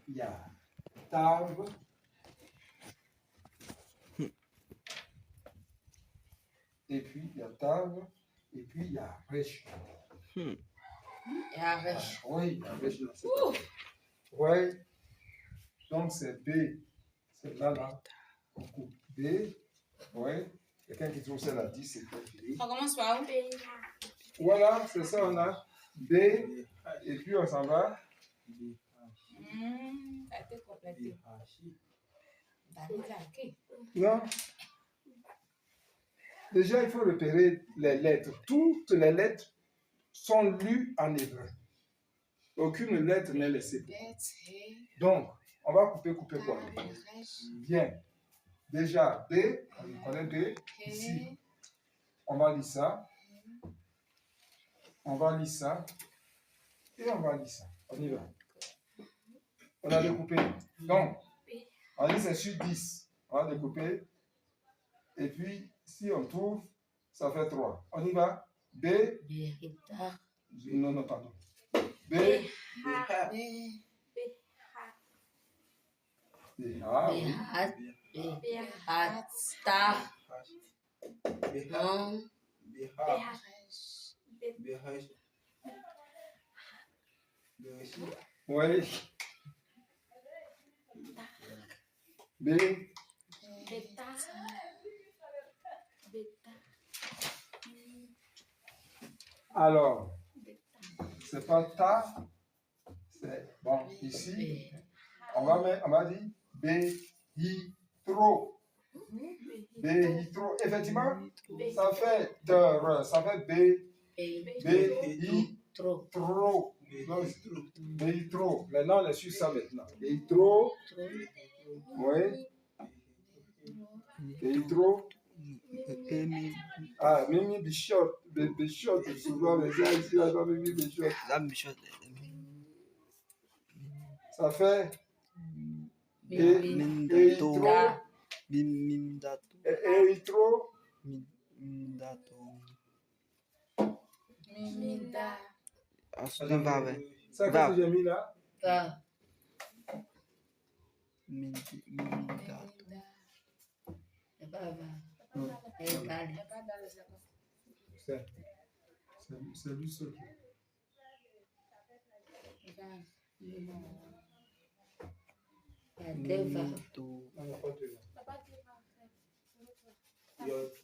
il y a table. Et puis, il y a table. Et puis, il y a rêche. Il y a rêche. Oui, il y a rêche. Oui. Donc, c'est B. C'est là. On coupe B. Oui. Quelqu'un qui trouve ça là, 10, c'est pas fini. On commence par où? Voilà, c'est ça, on a B. Et puis on s'en va. Ça a été complété. David a écrit. Non. Déjà, il faut repérer les lettres. Toutes les lettres sont lues en hébreu. Aucune lettre n'est laissée. Donc, on va couper quoi? Bien. Déjà, B, on connaît B. Ici, on va lire ça. On va lire ça. Et on va lire ça. On y va. On a découpé. Donc, on dit c'est sur 10. On va découper. Et puis, si on trouve, ça fait 3. On y va. B. Non, pardon. B. Oui. B. Alors, c'est pas ta, c'est bon, ici, on va dire béhitro. Béhitro, effectivement, ça fait ça fait béhitro. Béhitro. Maintenant, on est sur ça maintenant. Béhitro. Oui. Béhitro. Ah, Mimi Bichot. Bichot, souvent, les gens ici, là, pas Mimi Bichot. Ça fait Éritro. Éritro. Ça, qu'est-ce que j'ai mis là? C'est lui seul.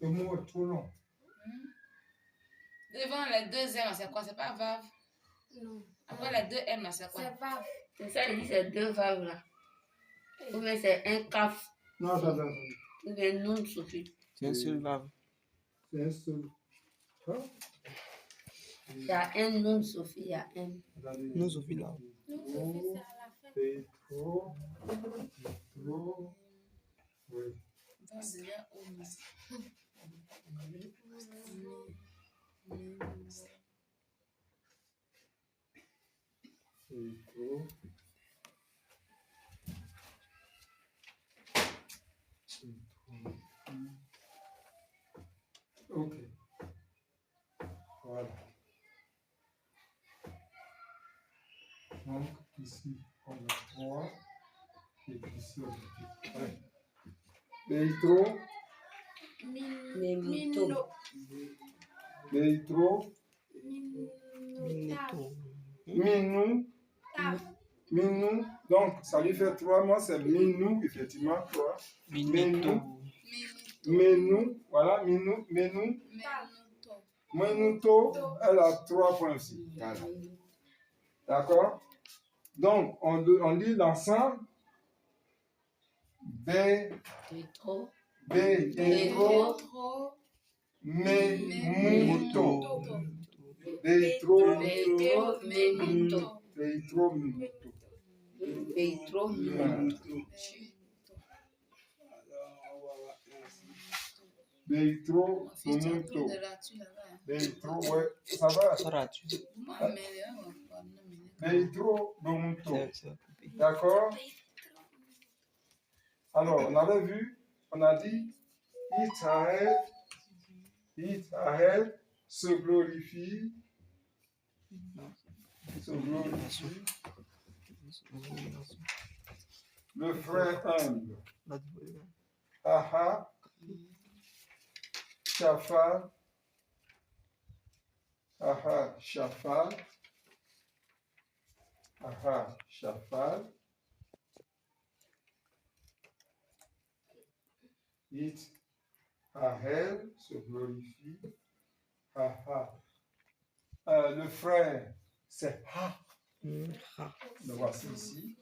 Le mot est trop long. Devant les deux M, c'est quoi? C'est pas vav? Non. Après les deux M, c'est quoi? C'est vav. C'est ça, il dit c'est deux vaves là. Ou bien c'est un caf. Non, attends. Ou bien non, Sophie. C'est un seul vave. C'est un seul. Hein? Il y a un non, Sophie, il y a un. Non, Sophie là. C'est trop. Oui. Donc, c'est bien O. Ok. Voilà. Donc, ici, on a 3. Et puis ici, on a 2. Ouais. Béhitro. Mimito. Béhitro. Minou. Donc, ça lui fait 3 mois, c'est Minou, effectivement, 3. Menou, voilà, Menou. Menuto, elle a 3 points aussi. Voilà. D'accord? Donc, on lit l'ensemble. Béhitro. Memuto. Béhitro. Béhitro, Memuto. Béhitro, ouais, ça va. Béhitro, Memuto. D'accord? Alors, on avait vu, on a dit, Israël se glorifie. Le frère humble. Aha. Shafal. Aha. Shafal. It, Ahel se glorifie. Le frère, c'est Ha. Le voici ici.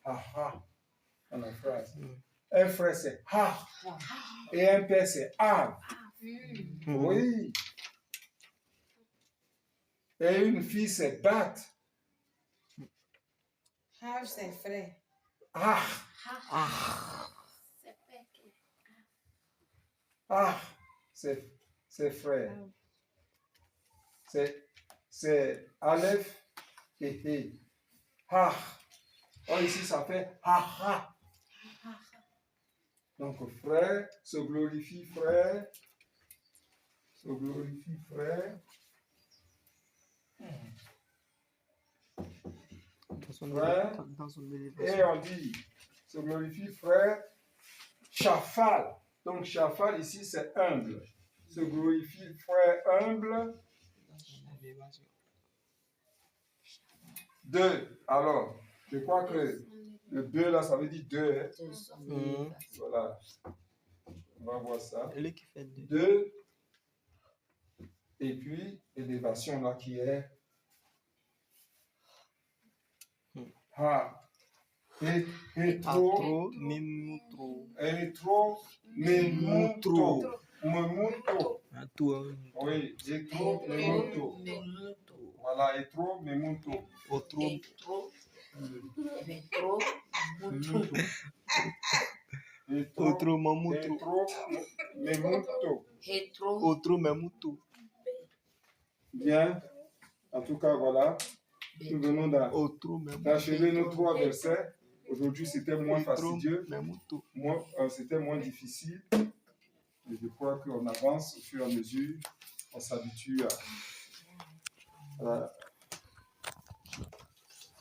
Dans la phrase. Un frère, c'est Ha. Et un père, c'est Av. Oui. Et une fille, c'est Bat. Have, c'est frère. C'est frère. C'est Aleph et He. Oh, ici, ça fait Ha. Donc, frère se glorifie, frère. Se glorifie, frère. Frère. Et on dit, se glorifie, frère. Chafal. Donc, Chafal, ici, c'est humble. Se glorifie, frère humble. 2. Alors, je crois que le 2 là, ça veut dire 2. Hein? Voilà. On va voir ça. 2. Et puis, élévation là qui est Ha. Hétro, Memuto. Oui, Hétro, Memuto. Voilà, Hétro, Memuto. Bien. En tout cas, voilà. Nous venons d'achever nos 3 versets. Aujourd'hui, c'était moins fastidieux. C'était moins difficile. Et je crois qu'on avance au fur et à mesure. On s'habitue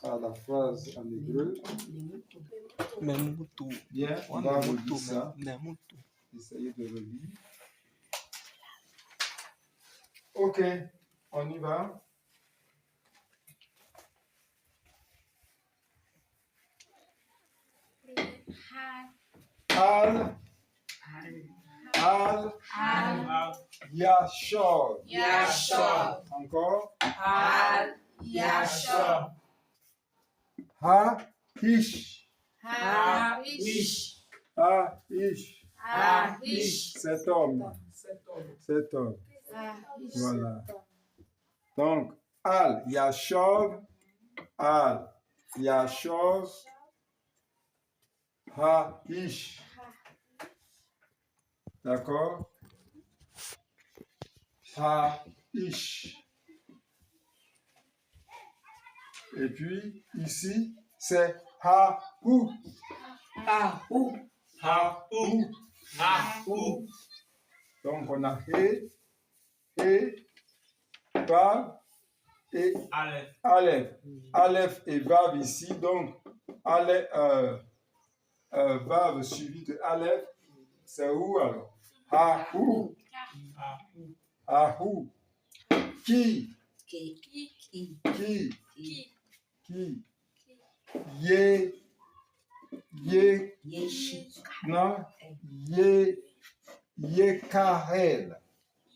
à la phrase en hébreu. Bien, on va relire ça. Essayez de relire. Ok, on y va. Al, Yashov. Encore. Ha-ish. Cet homme. Voilà. Donc, Al, Yashov, Ha-ish. D'accord? Ha-ish. Et puis, ici, c'est Ha-hu. Donc, on a Vav et Aleph. Aleph et Vav ici. Donc, Vav suivi de Aleph, c'est où alors? Ha-hu. Qui?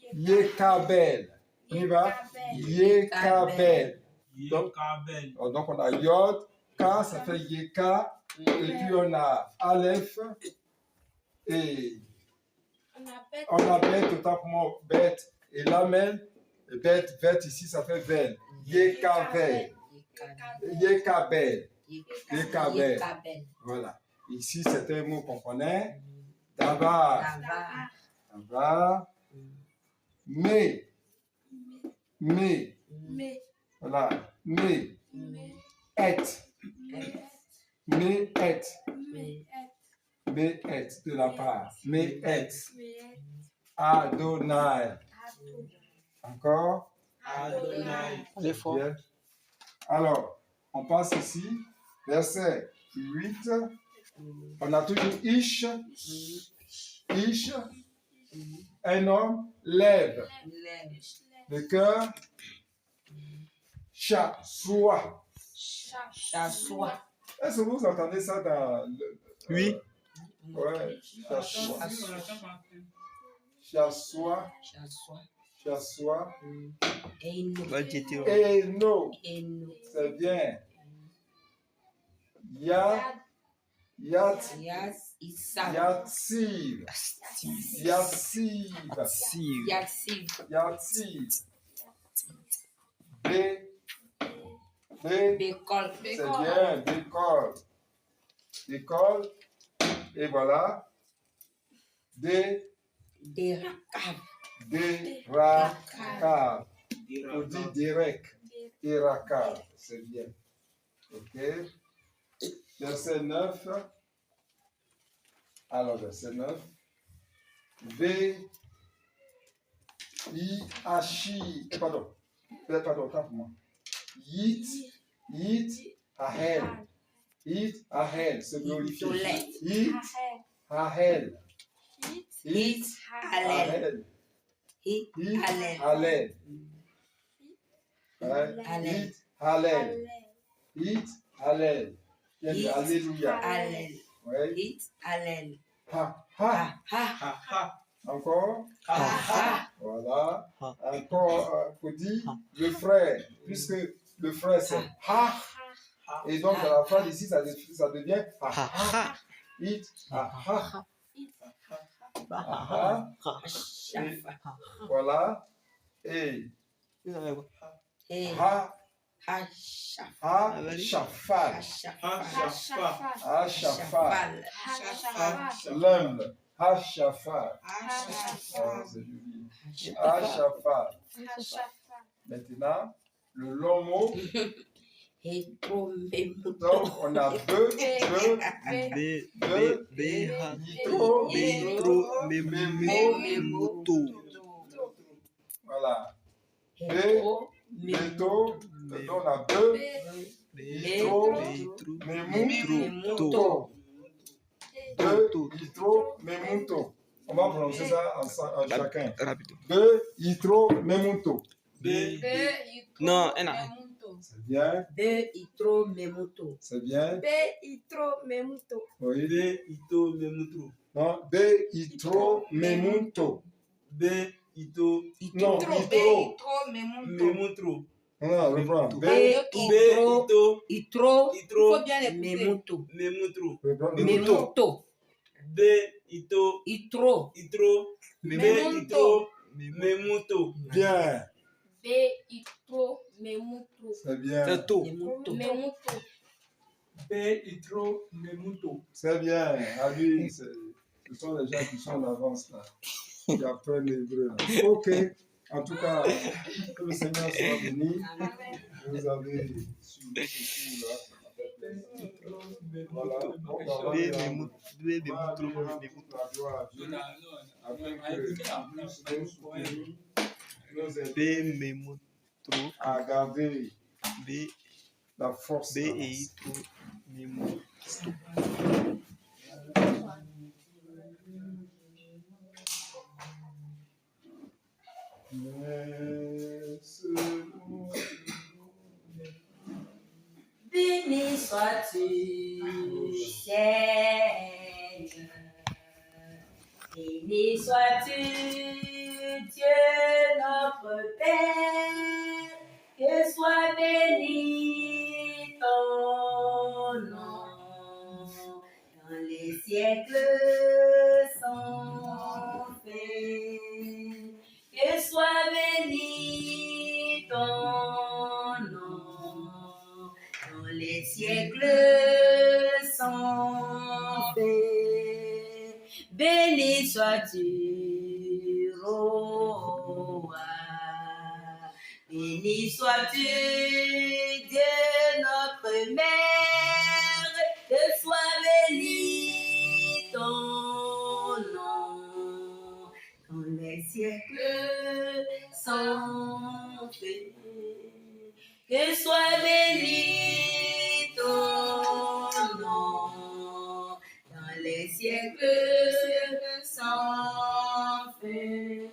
Yekabel. On y va? Yekabel. Donc, on a Yod, K, ça fait Yeka. Et puis on a Aleph. Et on a Bet, totalement Bet. Et Lamel, Bet ici, ça fait Vel. Yekabel. Voilà. Ici, c'était un mot qu'on connaît. Davar. Mais. Voilà. Mais. Et. De la part. Mais et. Adonai. Encore. Allez fort. Bien. Alors, on passe ici. Verset 8. On a toujours Ish. Un homme lève. Le cœur. Chasoua. Est-ce que vous entendez ça dans le... Oui. Ouais, chassois. Chassois. Eno. C'est bien. Yatsiv. Bécole. C'est bien. Bécole. Et voilà. Déracave. On dit Déracave. C'est bien. Ok. Verset 9. Alors, verset 9. Pardon, tant pour moi. Yit Ahel, se glorifie. Yit Ahel. Allel. Alléluia. Oui. Encore. Voilà. Encore, faut dire le frère, puisque le frère c'est ha. Et donc à la fin ici, ça devient ha. It, ha. Voilà. Et l'humble. Hashafat. C'est joli. Hashafat. Maintenant, le long mot. Donc, on a Voilà. Beto, on a Memuto. On va prononcer ça en chacun. Memuto. Non, c'est bien. C'est bien. Oui. Non, Memuto. Non, non, reprends. Bien. C'est bien. C'est bien. Ah oui, ce sont les gens qui sont en avance là. Qui apprennent l'hébreu. Ok. En tout cas, que le Seigneur soit béni. Vous avez suivi ce cours-là. Voilà. La gloire à Dieu. Afin que nous aidions à garder la force. Béni sois-tu, Seigneur. Béni sois-tu, Dieu notre Père. Que soit béni ton nom dans les siècles sans fin. Que soit béni ton nom dans les siècles sans fin. Béni sois-tu, roi. Béni sois-tu, Dieu notre Mère. Que soit béni ton nom dans les siècles sans fin. Que soit béni ton nom dans les siècles sans fin.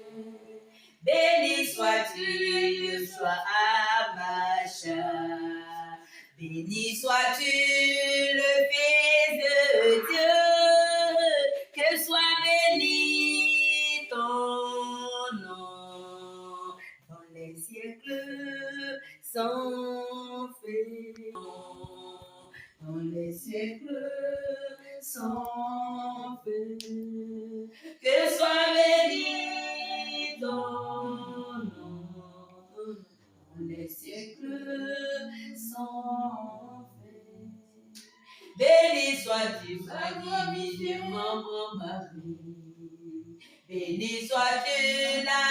Béni sois-tu, sois Amacha. Béni sois-tu, le Fils de Dieu. siècles sans fin. Dans les siècles sans fin. Que soit béni ton nom. Dans les siècles sans fin. Béni sois-tu, divinement mon mari. Béni sois-tu, la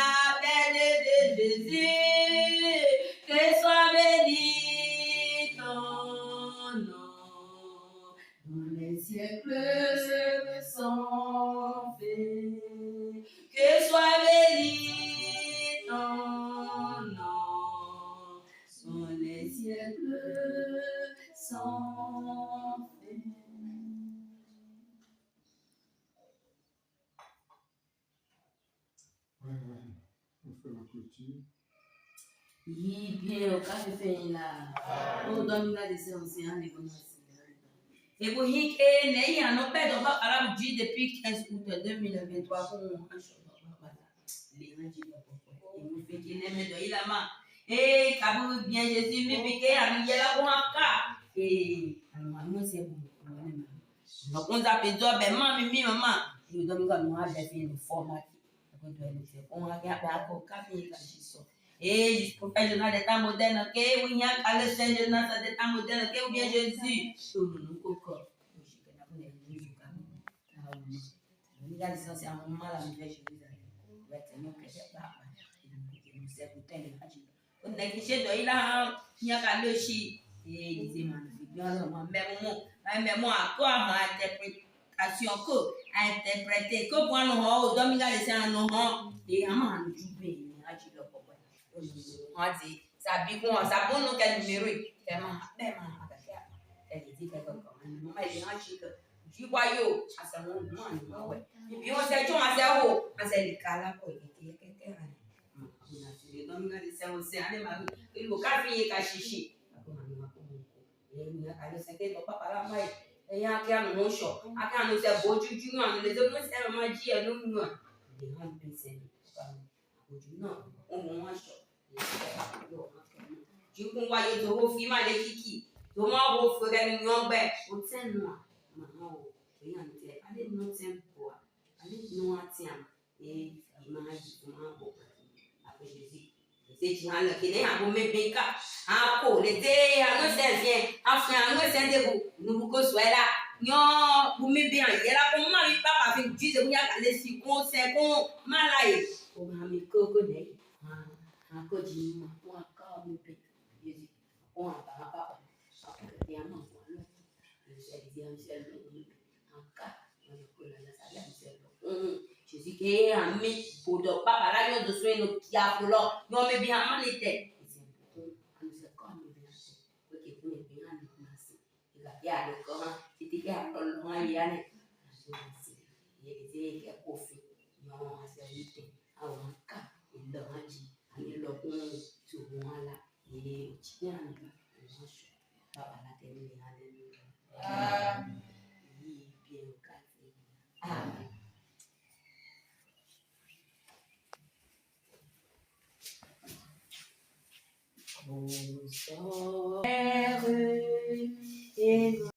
belle de Jésus. Que soit béni ton nom. Dans les siècles sans fin. Que soit béni ton nom. Dans les siècles sans fin. On fait la clôture. Bien, au cas de faire là, on donne la séance de et vous dites que n'y a non pas de pas à la depuis 15 août 2023 pour les gens qui et vous faites qu'il n'aime de il a ma et quand bien Jésus me piqué à nous là pour un cas et moi c'est bon donc on a fait job ben maman je donne comme moi j'ai fait une format on a gardé à café et professionnel d'état moderne, que oui, il y a le Saint Jeunesse d'état moderne, que bien Jésus. Tout le monde encore. Il y a des gens qui ont un mal à me faire Jérusalem. Il y a des gens qui ont un il y a le chi. Et il dit, mais moi, quoi, ma interprétation, à interpréter, que pour nous, Dominga, c'est un nom, et un man, tu peux. On dit, ça pique, ça bon, nous, quel numéro, tellement, elle dit, maman, elle est en chic, du royaume, à ce moment, ouais. Et puis, on s'est dit, on s'est dit, cala, quoi, il était quelqu'un. On a dit, les hommes, c'est un mari, il faut qu'à finir, qu'à chichi. Et il y a le secret de papa, la maille, et il y a un mon choc, à quand nous sommes beaux, tu les hommes, c'est un magie, et nous, nous, les grands pensées, non, on mange choc. Du coup, moi, je te filme les kiki. Je m'en refais une young bête. On tient moi. Maman, allez, nous tiens pour. Allez, nous en tiens. Et il m'a dit, maman, après Jésus. C'est qui a le qui est un bon bébé. Ah, pour l'été, à nous servir. Enfin, à nous servir. Nous vous soyez là. Non, vous me bien. Il y a là pour moi, il part avec Dieu. Vous y allez si con, c'est con, malade. On m'a mis coconnet. Encore dit, on a encore me payer. Jésus, on a pas. Et à mon point, je dis, en cas, Jésus qui est un mythe pour de papa là, nous sommes nos qui a pour l'or, nous me bien en était. Nous sommes comme nous bien. Ok, vous me bien en était. Il y a le corps, c'était qui a le loin, il y a les. Il y a des qui a profité. Non, c'est vite. Ah, en cas, il leur a dit. Il leur a dit, souvent là, il est tient là. Papa la terre, il est là. Ah, bien au café. Ah.